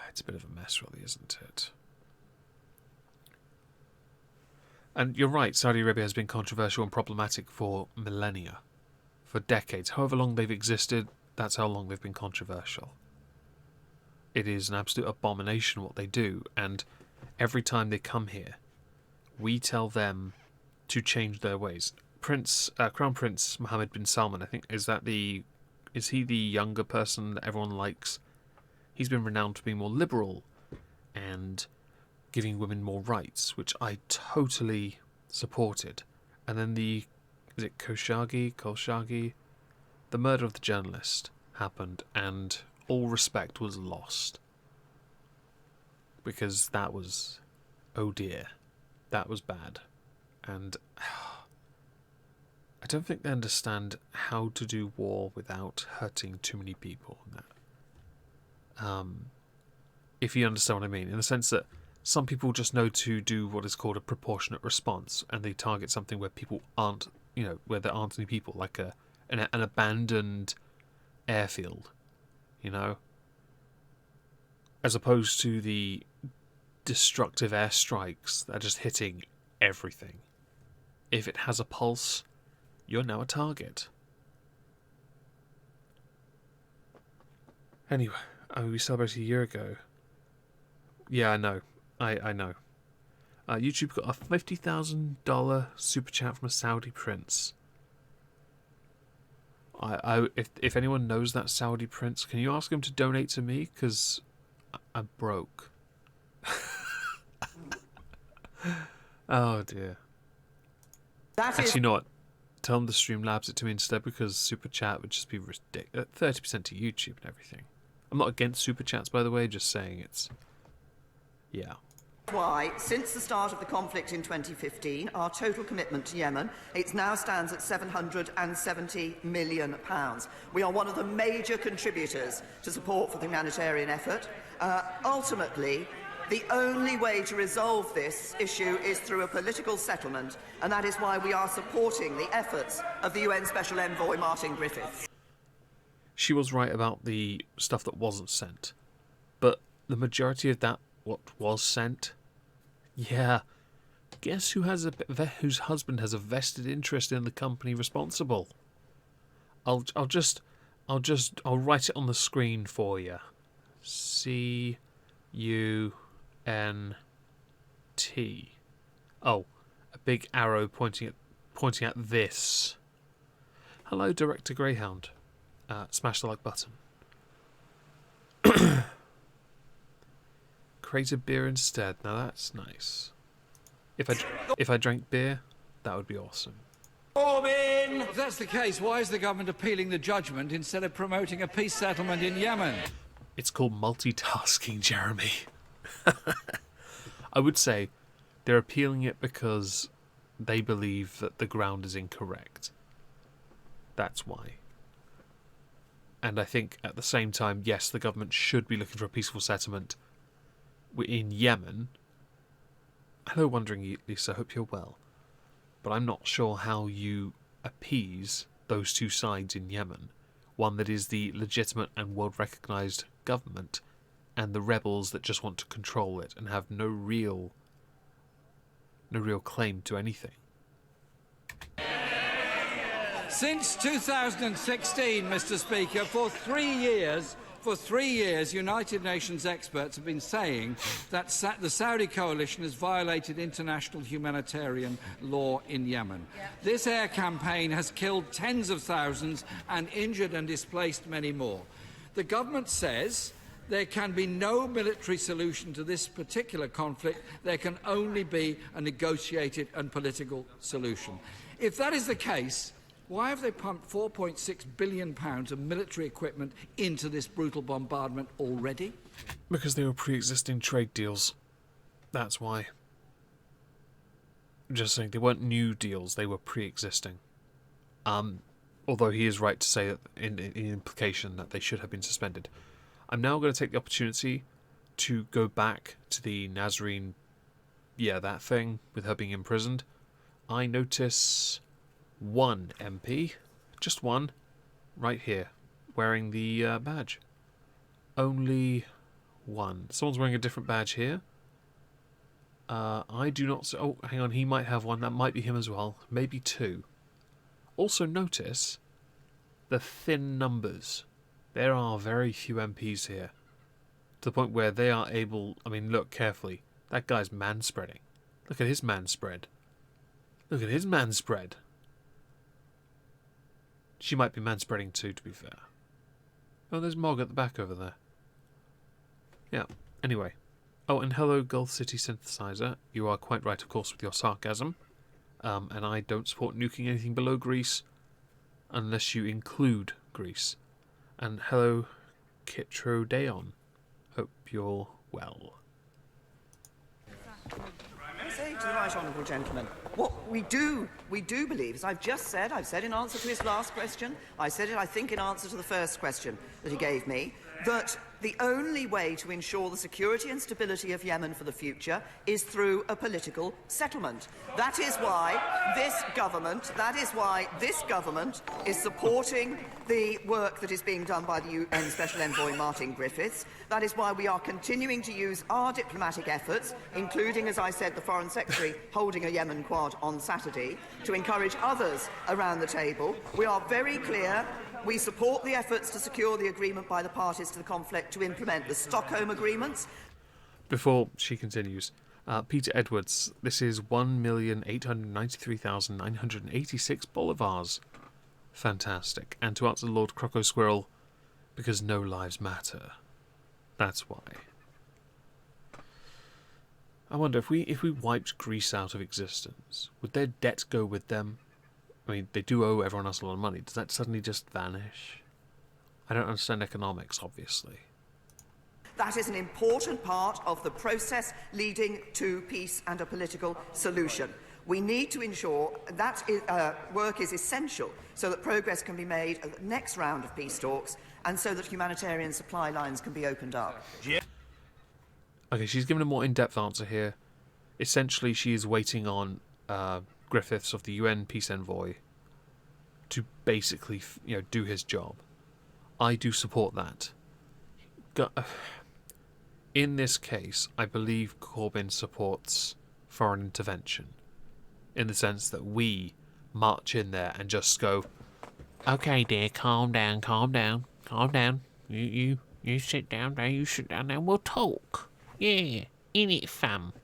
it's a bit of a mess, really, isn't it? And you're right, Saudi Arabia has been controversial and problematic for millennia, for decades. However long they've existed, that's how long they've been controversial. It is an absolute abomination what they do, and every time they come here, we tell them to change their ways. Crown Prince Mohammed bin Salman, I think, is he the younger person that everyone likes? He's been renowned for being more liberal and giving women more rights, which I totally supported. And then is it Khashoggi? The murder of the journalist happened, and all respect was lost. Because that was, oh dear, that was bad. And I don't think they understand how to do war without hurting too many people. If you understand what I mean, in the sense that some people just know to do what is called a proportionate response, and they target something where people aren't, where there aren't any people, like an abandoned airfield, as opposed to the destructive airstrikes that are just hitting everything. If it has a pulse, you're now a target. Anyway, we celebrated a year ago. Yeah, I know. I know. YouTube got a $50,000 super chat from a Saudi prince. If anyone knows that Saudi prince, can you ask him to donate to me? Because I'm broke. Oh dear. Actually, you know what? Tell them to Streamlabs it to me instead, because super chat would just be ridiculous. 30% to YouTube and everything. I'm not against super chats, by the way. Just saying it's, yeah. Why, since the start of the conflict in 2015, our total commitment to Yemen, it now stands at £770 million. We are one of the major contributors to support for the humanitarian effort. Ultimately, the only way to resolve this issue is through a political settlement, and that is why we are supporting the efforts of the UN Special Envoy Martin Griffiths. She was right about the stuff that wasn't sent, but the majority of that, what was sent, yeah, guess whose husband has a vested interest in the company responsible? I'll write it on the screen for you. CUNT. Oh, a big arrow pointing at this. Hello, Director Greyhound. Smash the like button. Create a beer instead. Now that's nice. If I drank beer, that would be awesome. If that's the case, why is the government appealing the judgment instead of promoting a peace settlement in Yemen? It's called multitasking, Jeremy. I would say they're appealing it because they believe that the ground is incorrect. That's why. And I think at the same time, yes, the government should be looking for a peaceful settlement in Yemen. Hello, Wondering Lisa, hope you're well. But I'm not sure how you appease those two sides in Yemen one that is the legitimate and world-recognised government, and the rebels that just want to control it and have no real claim to anything. Since 2016, Mr. Speaker, for 3 years, United Nations experts have been saying that the Saudi coalition has violated international humanitarian law in Yemen. This air campaign has killed tens of thousands and injured and displaced many more. The government says there can be no military solution to this particular conflict. There can only be a negotiated and political solution. If that is the case, why have they pumped £4.6 billion of military equipment into this brutal bombardment already? Because they were pre-existing trade deals. That's why. Just saying, they weren't new deals, they were pre-existing. Although he is right to say that in implication that they should have been suspended. I'm now going to take the opportunity to go back to the Nazarene, that thing, with her being imprisoned. I notice one MP, just one, right here, wearing the badge. Only one. Someone's wearing a different badge here. I do not... Oh, hang on, he might have one. That might be him as well. Maybe two. Also notice the thin numbers. There are very few MPs here. To the point where they are able... I mean, look carefully. That guy's man-spreading. Look at his man-spread. Look at his man-spread. She might be man-spreading too, to be fair. Oh, there's Mog at the back over there. Yeah, anyway. Oh, and hello, Gulf City Synthesizer. You are quite right, of course, with your sarcasm. And I don't support nuking anything below Greece, unless you include Greece. And hello, Kitrodeon. Hope you're well. Saying to the right honourable gentleman, what we do believe, as I've just said, I've said in answer to his last question, I said it, I think, in answer to the first question that he gave me, that the only way to ensure the security and stability of Yemen for the future is through a political settlement. That is why this government is supporting the work that is being done by the UN Special Envoy Martin Griffiths. That is why we are continuing to use our diplomatic efforts, including, as I said, the Foreign Secretary holding a Yemen Quad on Saturday, to encourage others around the table. We are very clear. We support the efforts to secure the agreement by the parties to the conflict to implement the Stockholm agreements. Before she continues, Peter Edwards, this is 1,893,986 bolivars. Fantastic. And to answer Lord Croco Squirrel, because no lives matter. That's why. I wonder, if we wiped Greece out of existence, would their debt go with them? I mean, they do owe everyone else a lot of money. Does that suddenly just vanish? I don't understand economics, obviously. That is an important part of the process leading to peace and a political solution. We need to ensure that work is essential so that progress can be made at the next round of peace talks and so that humanitarian supply lines can be opened up. Okay, she's given a more in-depth answer here. Essentially, she is waiting on Griffiths of the UN Peace Envoy to basically, do his job. I do support that. In this case, I believe Corbyn supports foreign intervention, in the sense that we march in there and just go, "Okay, dear, calm down. You sit down there. You sit down there. We'll talk. Yeah, in it, fam."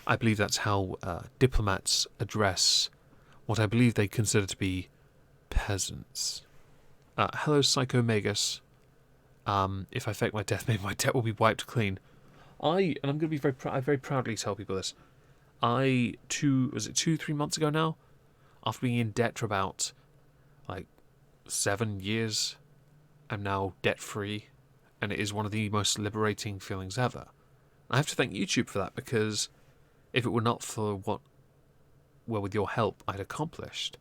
I believe that's how diplomats address what I believe they consider to be peasants. Hello, Psychomagus. If I fake my death, maybe my debt will be wiped clean. And I'm going to be I very proudly tell people this. 2-3 months ago now, after being in debt for about 7 years, I'm now debt-free, and it is one of the most liberating feelings ever. I have to thank YouTube for that, because if it were not for with your help, I'd accomplished,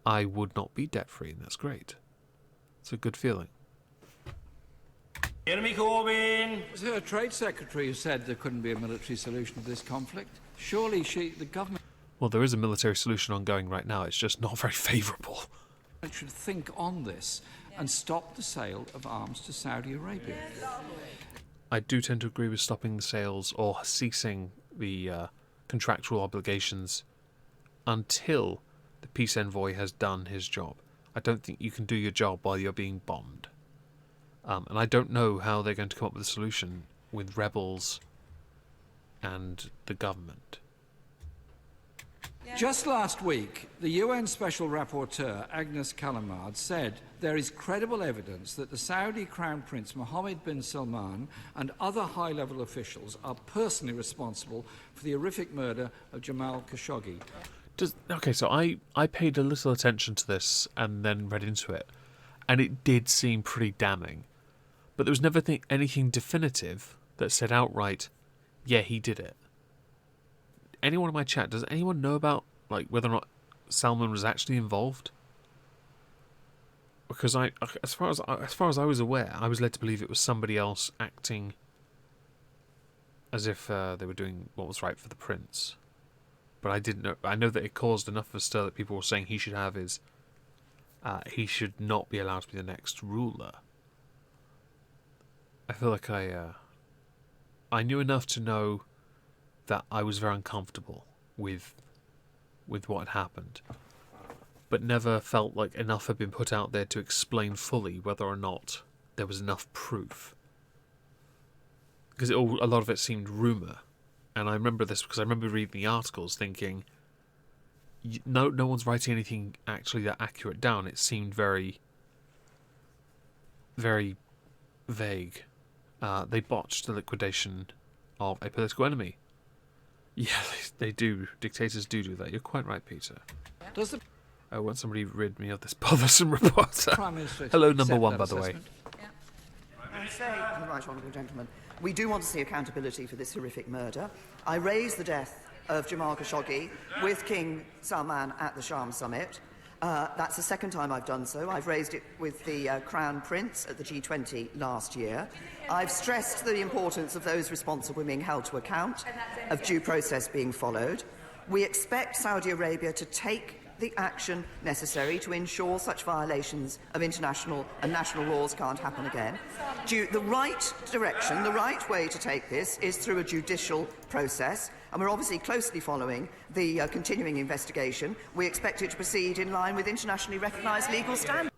I would not be debt-free, and that's great. It's a good feeling. Jeremy Corbyn! It was her Trade Secretary who said there couldn't be a military solution to this conflict. Surely the government... Well, there is a military solution ongoing right now. It's just not very favourable. Should think on this and stop the sale of arms to Saudi Arabia. I do tend to agree with stopping the sales or ceasing the contractual obligations until the peace envoy has done his job. I don't think you can do your job while you're being bombed. And I don't know how they're going to come up with a solution with rebels and the government. Just last week, the UN Special Rapporteur, Agnes Kalamard, said there is credible evidence that the Saudi Crown Prince Mohammed bin Salman and other high-level officials are personally responsible for the horrific murder of Jamal Khashoggi. Okay, so I paid a little attention to this and then read into it, and it did seem pretty damning. But there was never anything definitive that said outright, yeah, he did it. Anyone in my chat, does anyone know about whether or not Salman was actually involved? Because as far as I was aware, I was led to believe it was somebody else acting as if they were doing what was right for the prince. But I didn't know. I know that it caused enough of a stir that people were saying he should have he should not be allowed to be the next ruler. I feel like I knew enough to know that I was very uncomfortable with what had happened, but never felt like enough had been put out there to explain fully whether or not there was enough proof. Because a lot of it seemed rumour, and I remember this because I remember reading the articles thinking, no one's writing anything actually that accurate down. It seemed very, very vague. They botched the liquidation of a political enemy. Yeah, they do. Dictators do that. You're quite right, Peter. Does the Won't somebody rid me of this bothersome reporter? Prime Minister Hello, number accept one, that by the way. assessment? I say, right honourable gentlemen, we do want to see accountability for this horrific murder. I raised the death of Jamal Khashoggi with King Salman at the Sharm summit. That's the second time I've done so. I've raised it with the Crown Prince at the G20 last year. I've stressed the importance of those responsible being held to account, of due process being followed. We expect Saudi Arabia to take the action necessary to ensure such violations of international and national laws can't happen again. The right direction, the right way to take this is through a judicial process, and we're obviously closely following the continuing investigation. We expect it to proceed in line with internationally recognised legal standards.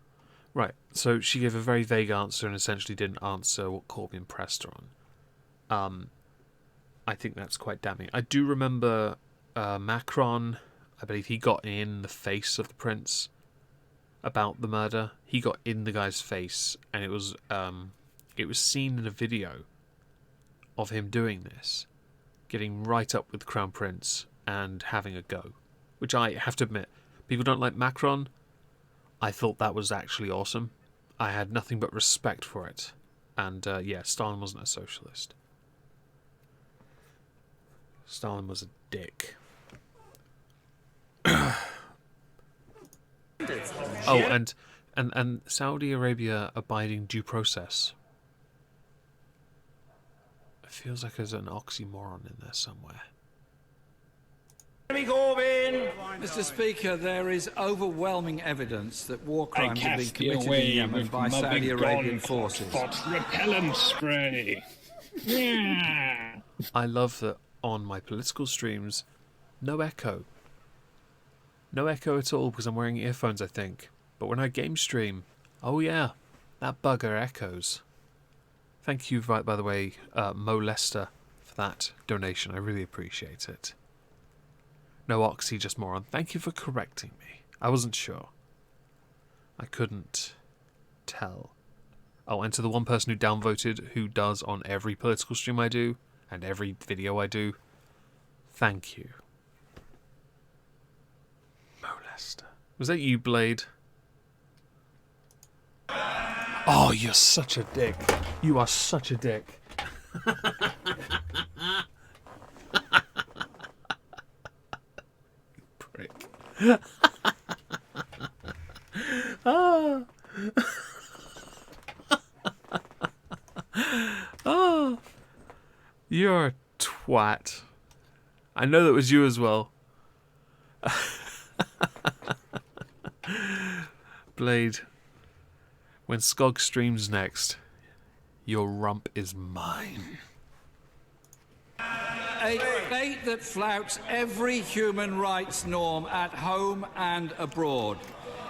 Right, so she gave a very vague answer and essentially didn't answer what Corbyn pressed her on. I think that's quite damning. I do remember Macron, I believe he got in the face of the prince about the murder. He got in the guy's face, and it was seen in a video of him doing this, getting right up with the Crown Prince and having a go. Which I have to admit, people don't like Macron. I thought that was actually awesome. I had nothing but respect for it. And yeah, Stalin wasn't a socialist. Stalin was a dick. Oh, and Saudi Arabia abiding due process. It feels like there's an oxymoron in there somewhere. Mr. Speaker, there is overwhelming evidence that war crimes have been committed in Yemen by Saudi Arabian forces. Repellent spray. Yeah. I love that on my political streams, no echo. No echo at all because I'm wearing earphones, I think. But when I game stream, oh yeah, that bugger echoes. Thank you, by the way, Mo Lester, for that donation. I really appreciate it. No oxy, just moron. Thank you for correcting me. I wasn't sure. I couldn't tell. Oh, and to the one person who downvoted, who does on every political stream I do, and every video I do, thank you. Mo Lester. Was that you, Blade? Oh, you're such a dick. You are such a dick. Prick. Oh. Oh. You're a twat. I know that was you as well. Blade, when Skog streams next, your rump is mine. A state that flouts every human rights norm at home and abroad.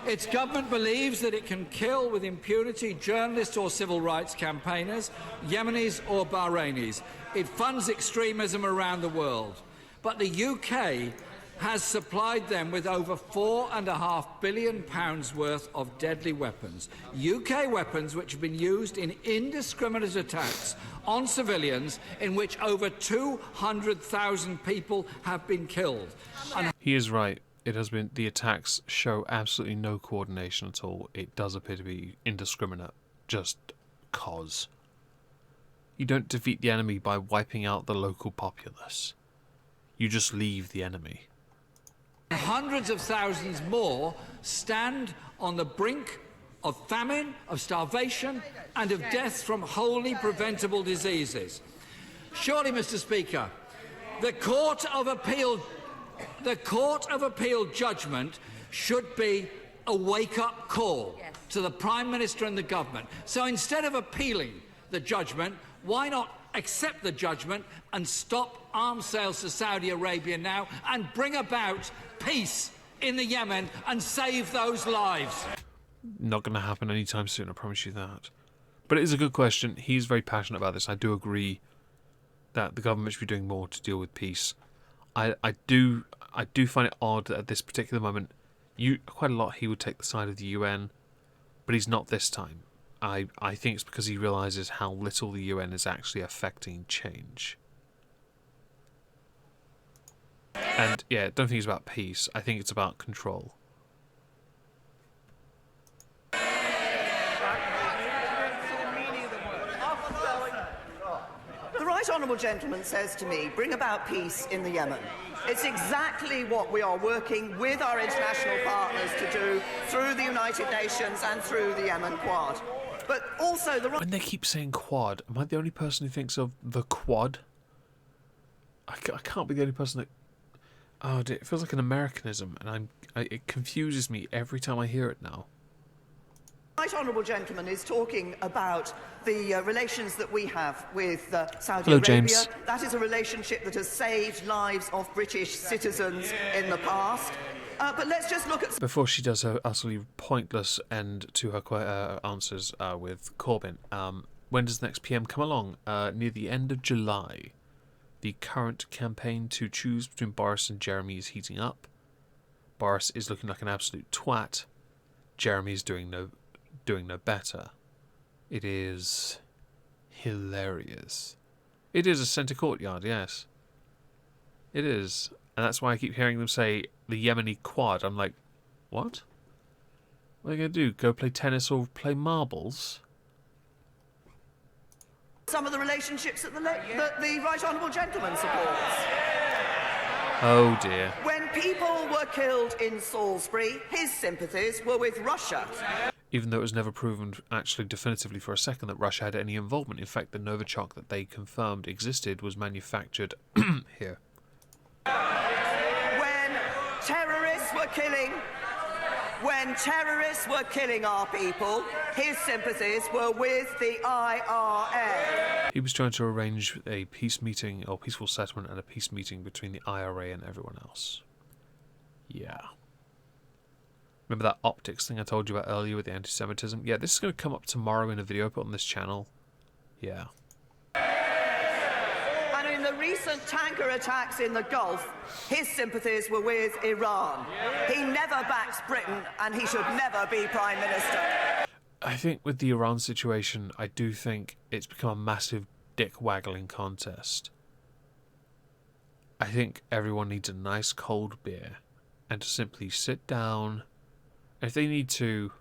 Its government believes that it can kill with impunity journalists or civil rights campaigners, Yemenis or Bahrainis. It funds extremism around the world. But the UK has supplied them with over £4.5 billion worth of deadly weapons. UK weapons which have been used in indiscriminate attacks on civilians in which over 200,000 people have been killed. And He is right. It has been, the attacks show absolutely no coordination at all. It does appear to be indiscriminate, just cause. You don't defeat the enemy by wiping out the local populace. You just leave the enemy. hundreds of thousands more stand on the brink of famine, of starvation, and of death from wholly preventable diseases. Surely, Mr. Speaker, the Court of Appeal judgment should be a wake-up call to the Prime Minister and the government. So instead of appealing the judgment, why not accept the judgment and stop arms sales to Saudi Arabia now and bring about peace in the Yemen and save those lives? Not going to happen anytime soon, I promise you that. But it is a good question. He's very passionate about this. I do agree that the government should be doing more to deal with peace. I do find it odd that at this particular moment, quite a lot he would take the side of the UN, but he's not this time. I think it's because he realises how little the UN is actually affecting change. And yeah, I don't think it's about peace. I think it's about control. The Right Honourable Gentleman says to me, bring about peace in the Yemen. It's exactly what we are working with our international partners to do through the United Nations and through the Yemen Quad. But also the... When they keep saying Quad, am I the only person who thinks of the Quad? I can't be the only person that... Oh dear, it feels like an Americanism, and it confuses me every time I hear it now. The Right Honourable Gentleman is talking about the relations that we have with Saudi Hello, Arabia. James. That is a relationship that has saved lives of British citizens in the past. But let's just look at... Before she does her utterly pointless end to her answers with Corbyn, when does the next PM come along? Near the end of July. The current campaign to choose between Boris and Jeremy is heating up. Boris is looking like an absolute twat. Jeremy is doing no better. It is hilarious. It is a centre courtyard, yes. It is. And that's why I keep hearing them say the Yemeni Quad. I'm like, what? What are they going to do? Go play tennis or play marbles? some of the relationships that the Right Honourable Gentleman supports. Oh dear. When people were killed in Salisbury, his sympathies were with Russia. Even though it was never proven actually definitively for a second that Russia had any involvement. In fact, the Novichok that they confirmed existed was manufactured here. When terrorists were killing our people, his sympathies were with the IRA. He was trying to arrange a peace meeting, or peaceful settlement and a peace meeting between the IRA and everyone else. Yeah. Remember that optics thing I told you about earlier with the anti-Semitism? Yeah, this is going to come up tomorrow in a video I put on this channel. Yeah. And in the recent tanker attacks in the Gulf, his sympathies were with Iran. He never backs Britain, and he should never be Prime Minister. I think with the Iran situation, I do think it's become a massive dick-waggling contest. I think everyone needs a nice cold beer and to simply sit down. If they need to,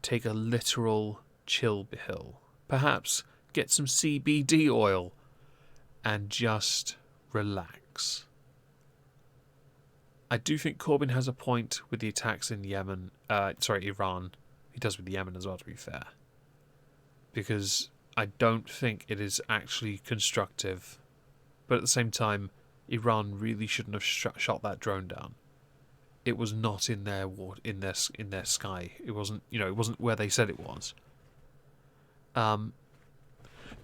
take a literal chill pill. Perhaps get some CBD oil and just relax. I do think Corbyn has a point with the attacks in Yemen. Iran. He does with the Yemen as well, to be fair. Because I don't think it is actually constructive. But at the same time, Iran really shouldn't have shot that drone down. it was not in their in their sky. It wasn't, it wasn't where they said it was.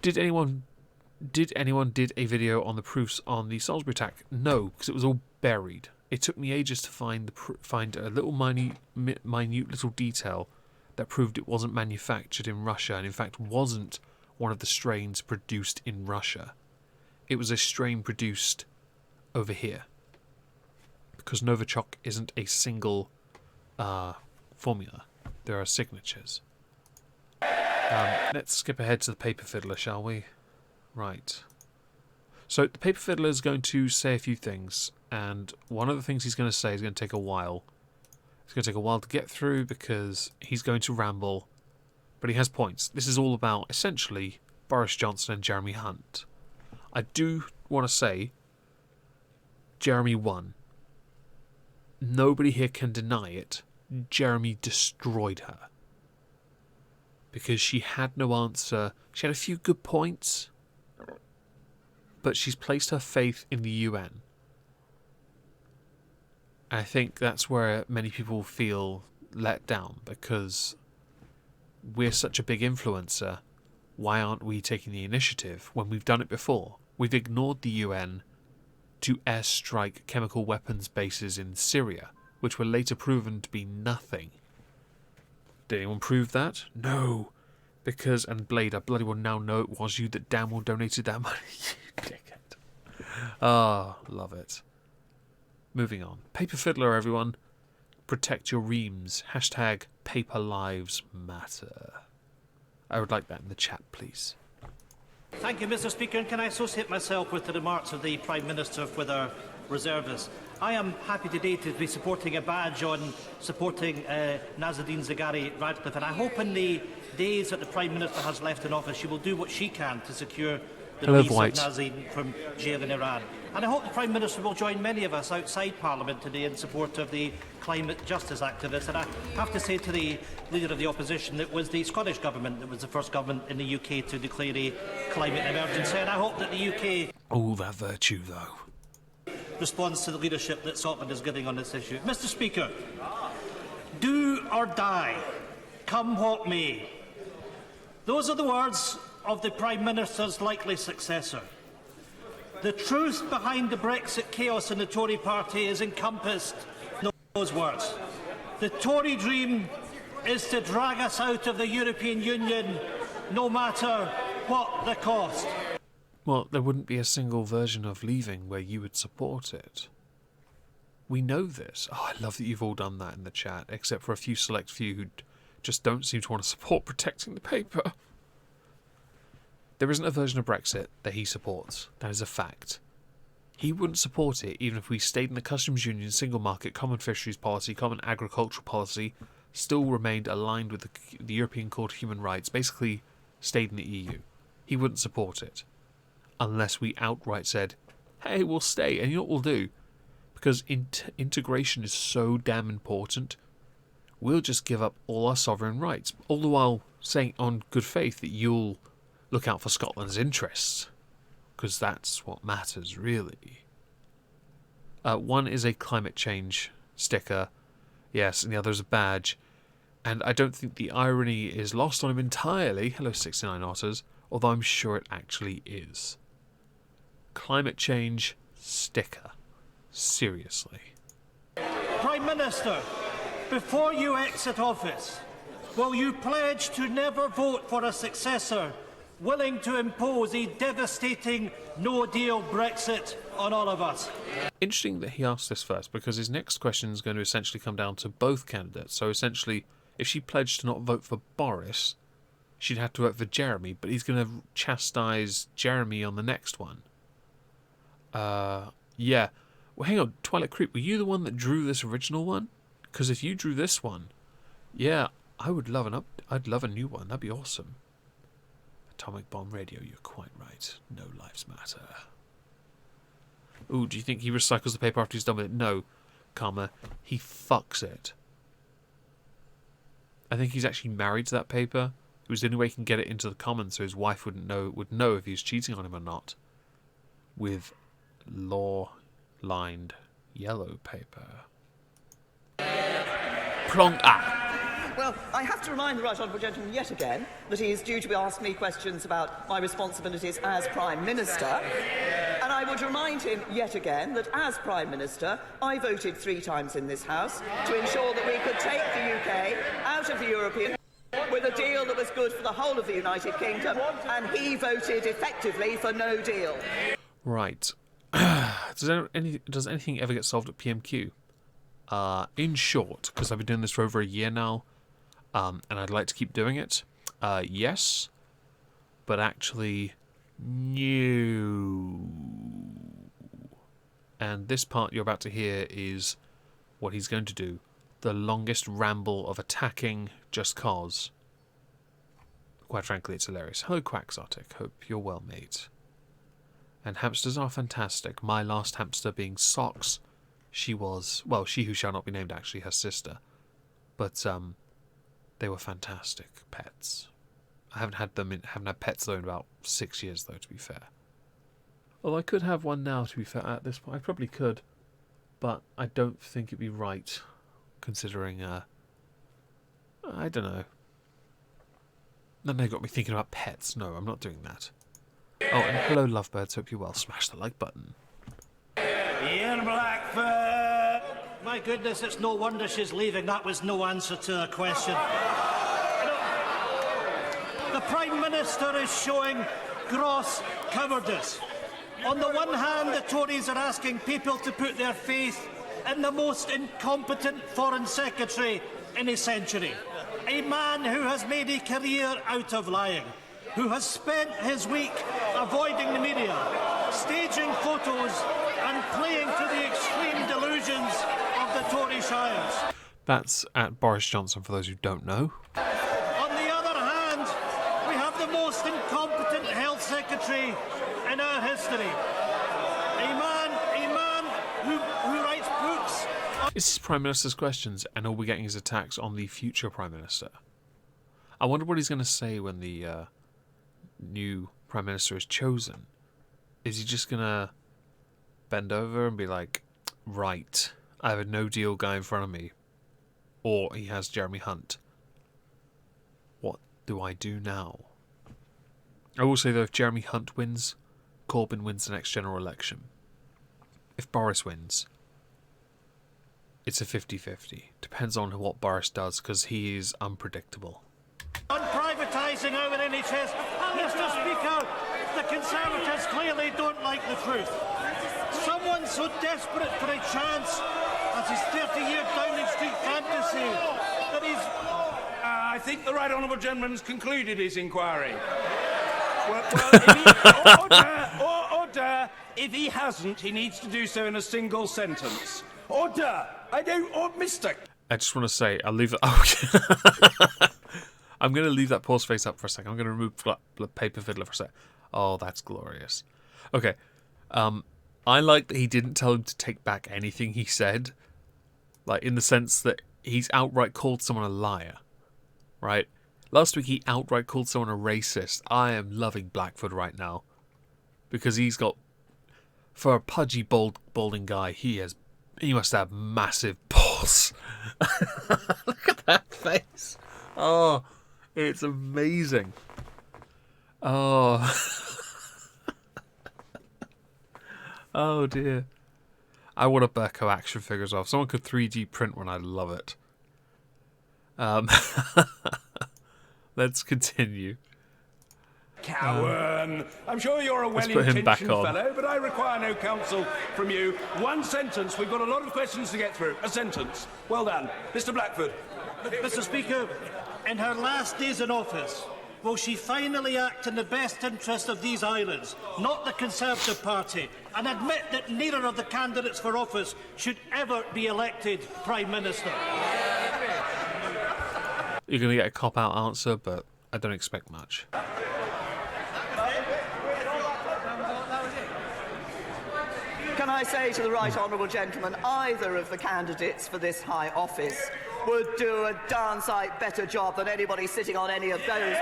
Did anyone did a video on the proofs on the Salisbury attack? No, because it was all buried. It took me ages to find a little minute little detail that proved it wasn't manufactured in Russia, and in fact wasn't one of the strains produced in Russia. It was a strain produced over here, because Novichok isn't a single formula. There are signatures. Let's skip ahead to the paper fiddler, shall we? Right. So the paper fiddler is going to say a few things, and one of the things he's going to say is going to take a while. It's going to take a while to get through because he's going to ramble, but he has points. This is all about, essentially, Boris Johnson and Jeremy Hunt. I do want to say, Jeremy won. Nobody here can deny it. Jeremy destroyed her. Because she had no answer. She had a few good points, but she's placed her faith in the UN. I think that's where many people feel let down, because we're such a big influencer. Why aren't we taking the initiative when we've done it before? We've ignored the UN to airstrike chemical weapons bases in Syria, which were later proven to be nothing. Did anyone prove that? No. Because, and Blade, I bloody well now know it was you that damn well donated that money. You dickhead. Ah, love it. Moving on. Paper Fiddler, everyone. Protect your reams. Hashtag Paper Lives Matter. I would like that in the chat, please. Thank you, Mr. Speaker. And can I associate myself with the remarks of the Prime Minister with our reservists? I am happy today to be supporting a badge on supporting Nazanin Zaghari Ratcliffe, and I hope in the days that the Prime Minister has left in office she will do what she can to secure the release of Nazanin from jail in Iran. And I hope the Prime Minister will join many of us outside Parliament today in support of the climate justice activists. And I have to say to the Leader of the Opposition that it was the Scottish Government that was the first government in the UK to declare a climate emergency, and I hope that the UK... Oh, that virtue, though. ...responds to the leadership that Scotland is giving on this issue. Mr. Speaker, do or die, come what may. Those are the words of the Prime Minister's likely successor. The truth behind the Brexit chaos in the Tory party is encompassed in those words. The Tory dream is to drag us out of the European Union, no matter what the cost. Well, there wouldn't be a single version of leaving where you would support it. We know this. Oh, I love that you've all done that in the chat, except for a few select few who just don't seem to want to support protecting the paper. There isn't a version of Brexit that he supports. That is a fact. He wouldn't support it even if we stayed in the customs union, single market, common fisheries policy, common agricultural policy, still remained aligned with the European Court of Human Rights, basically stayed in the EU. He wouldn't support it. Unless we outright said, hey, we'll stay. And you know what we'll do? Because integration is so damn important, we'll just give up all our sovereign rights. All the while saying on good faith that you'll look out for Scotland's interests. Because that's what matters, really. One is a climate change sticker. Yes, and the other is a badge. And I don't think the irony is lost on him entirely. Hello, 69 Otters. Although I'm sure it actually is. Climate change sticker. Seriously. Prime Minister, before you exit office, will you pledge to never vote for a successor willing to impose a devastating no-deal Brexit on all of us? Interesting that he asked this first, because his next question is going to essentially come down to both candidates. So essentially, if she pledged to not vote for Boris, she'd have to vote for Jeremy, but he's going to chastise Jeremy on the next one. Yeah. Well, hang on, Twilight Creep, were you the one that drew this original one? Because if you drew this one, yeah, I would love I'd love a new one. That'd be awesome. Atomic Bomb Radio, you're quite right. No lives matter. Ooh, do you think he recycles the paper after he's done with it? No, Karma. He fucks it. I think he's actually married to that paper. It was the only way he can get it into the commons so his wife would know if he was cheating on him or not. With law-lined yellow paper. Plonk. Well, I have to remind the Right Honourable Gentleman yet again that he is due to be asking me questions about my responsibilities as Prime Minister. And I would remind him yet again that as Prime Minister, I voted 3 times in this House to ensure that we could take the UK out of the European with a deal that was good for the whole of the United Kingdom, and he voted effectively for no deal. Right. Does anything ever get solved at PMQ? In short, because I've been doing this for over a year now, and I'd like to keep doing it, yes, but actually, no. And this part you're about to hear is what he's going to do. The longest ramble of attacking just cause. Quite frankly, it's hilarious. Hello, Quaxotic. Hope you're well, mate. And hamsters are fantastic. My last hamster being Socks. She was, well, she who shall not be named, actually, her sister. But, they were fantastic pets. I haven't had pets, though, in about 6 years, though, to be fair. Well, I could have one now, to be fair, at this point. I probably could. But I don't think it'd be right, considering, I don't know. Then they got me thinking about pets. No, I'm not doing that. Oh, and hello, lovebirds. Hope you're well. Smash the like button. Ian Blackford! My goodness, it's no wonder she's leaving. That was no answer to her question. The Prime Minister is showing gross cowardice. On the one hand, the Tories are asking people to put their faith in the most incompetent Foreign Secretary in a century. A man who has made a career out of lying, who has spent his week avoiding the media, staging photos and playing to the extreme delusions of the Tory shires. That's at Boris Johnson, for those who don't know. On the other hand, we have the most incompetent Health Secretary in our history. A man who writes books. This is Prime Minister's questions, and all we're getting is attacks on the future Prime Minister. I wonder what he's going to say when the new Prime Minister is chosen. Is he just going to bend over and be like, right, I have a no-deal guy in front of me, or he has Jeremy Hunt. What do I do now? I will say, though, if Jeremy Hunt wins, Corbyn wins the next general election. If Boris wins, it's a 50-50. Depends on what Boris does, because he is unpredictable. On privatising our NHS, Mr. Speaker, the Conservatives clearly don't like the truth. Someone so desperate for a chance as his 30-year Downing Street fantasy that he's... I think the Right Honourable Gentleman's concluded his inquiry. Order. If he hasn't, he needs to do so in a single sentence. Order. Mr. I just want to say, I'll leave it... Oh, I'm going to leave that pause face up for a second. I'm going to remove Paper Fiddler for a sec. Oh, that's glorious. Okay. I like that he didn't tell him to take back anything he said. Like, in the sense that he's outright called someone a liar. Right? Last week he outright called someone a racist. I am loving Blackford right now. Because he's got... For a pudgy, balding guy, he must have massive balls. Look at that face. Oh, it's amazing. Oh. Oh dear. I want a Burko action figure as well. If someone could 3D print one, I'd love it. Let's continue. Cowan, I'm sure you're a well-intentioned fellow, but I require no counsel from you. One sentence. We've got a lot of questions to get through. A sentence. Well done. Mr. Blackford. Mr. Speaker, in her last days in office, will she finally act in the best interest of these islands, not the Conservative Party, and admit that neither of the candidates for office should ever be elected Prime Minister? You're going to get a cop-out answer, but I don't expect much. Can I say to the Right Honourable Gentleman, either of the candidates for this high office would do a darn sight better job than anybody sitting on any of those.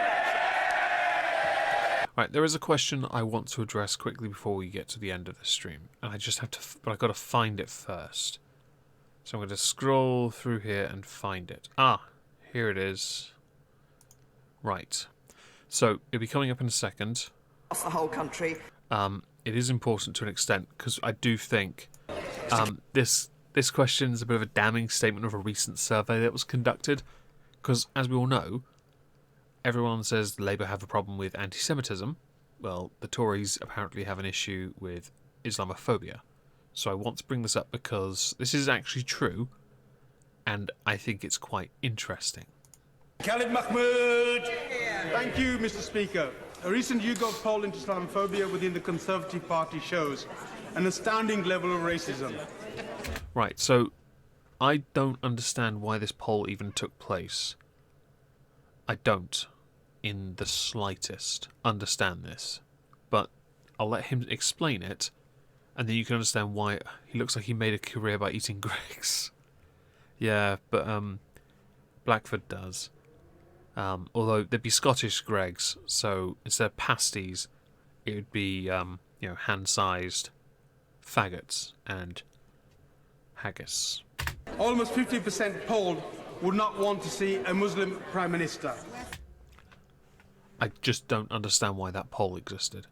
Right, there is a question I want to address quickly before we get to the end of the stream, and I just have to, but I've got to find it first. So I'm going to scroll through here and find it. Ah, here it is. Right. So it'll be coming up in a second. Across the whole country. It is important to an extent because I do think this question is a bit of a damning statement of a recent survey that was conducted. Because as we all know, everyone says Labour have a problem with anti-Semitism. Well, the Tories apparently have an issue with Islamophobia. So I want to bring this up because this is actually true, and I think it's quite interesting. Khalid Mahmood! Thank you, Mr. Speaker. A recent YouGov poll into Islamophobia within the Conservative Party shows an astounding level of racism. Right, so I don't understand why this poll even took place. I don't, in the slightest, understand this. But I'll let him explain it, and then you can understand why he looks like he made a career by eating Greggs. Yeah, but Blackford does. Although there'd be Scottish Greggs, so instead of pasties, it would be hand-sized faggots and haggis. Almost 50% polled would not want to see a Muslim Prime Minister. I just don't understand why that poll existed.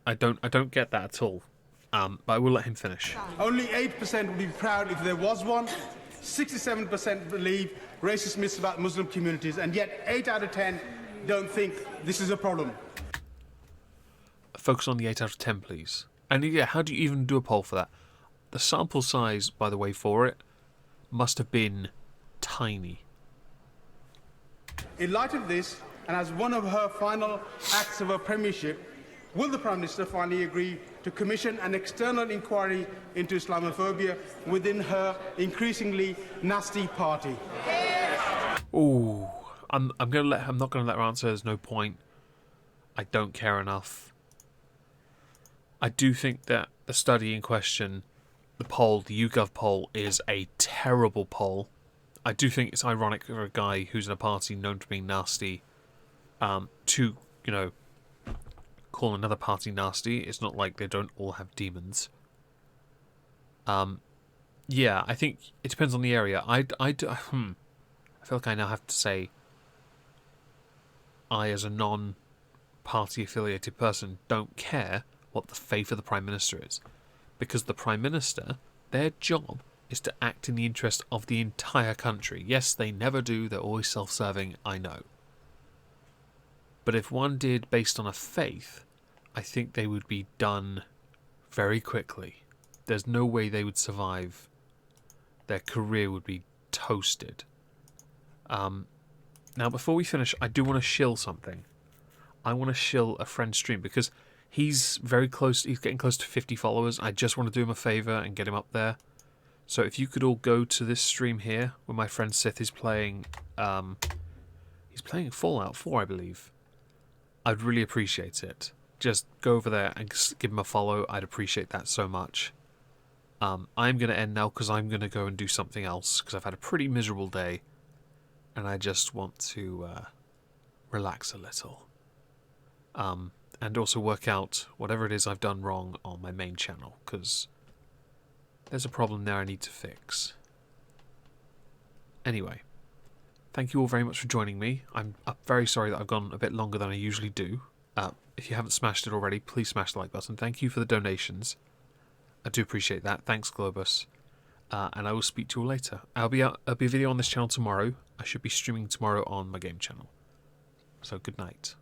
I don't get that at all. But I will let him finish. Only 8% would be proud if there was one. 67% believe racist myths about Muslim communities, and yet 8 out of 10 don't think this is a problem. Focus on the 8 out of 10, please. And yeah, how do you even do a poll for that? The sample size, by the way, for it must have been tiny. In light of this, and as one of her final acts of her premiership, will the Prime Minister finally agree to commission an external inquiry into Islamophobia within her increasingly nasty party? Ooh, I'm not gonna let her answer. There's no point. I don't care enough. I do think that the study in question, the poll, the YouGov poll, is a terrible poll. I do think it's ironic for a guy who's in a party known for being nasty, to call another party nasty. It's not like they don't all have demons. Yeah, I think it depends on the area. I feel like I now have to say, I, as a non-party affiliated person, don't care what the faith of the Prime Minister is. Because the Prime Minister, their job is to act in the interest of the entire country. Yes, they never do, they're always self-serving, I know. But if one did based on a faith, I think they would be done very quickly. There's no way they would survive. Their career would be toasted. Now, before we finish, I do want to shill something. I want to shill a friend's stream because he's very close. He's getting close to 50 followers. I just want to do him a favour and get him up there. So if you could all go to this stream here, where my friend Sith is playing, he's playing Fallout 4, I believe. I'd really appreciate it. Just go over there and give him a follow. I'd appreciate that so much. I'm going to end now because I'm going to go and do something else because I've had a pretty miserable day and I just want to relax a little. And also work out whatever it is I've done wrong on my main channel because there's a problem there I need to fix. Anyway, thank you all very much for joining me. I'm very sorry that I've gone a bit longer than I usually do. If you haven't smashed it already, please smash the like button. Thank you for the donations. I do appreciate that. Thanks, Globus. And I will speak to you all later. I'll be a video on this channel tomorrow. I should be streaming tomorrow on my game channel. So good night.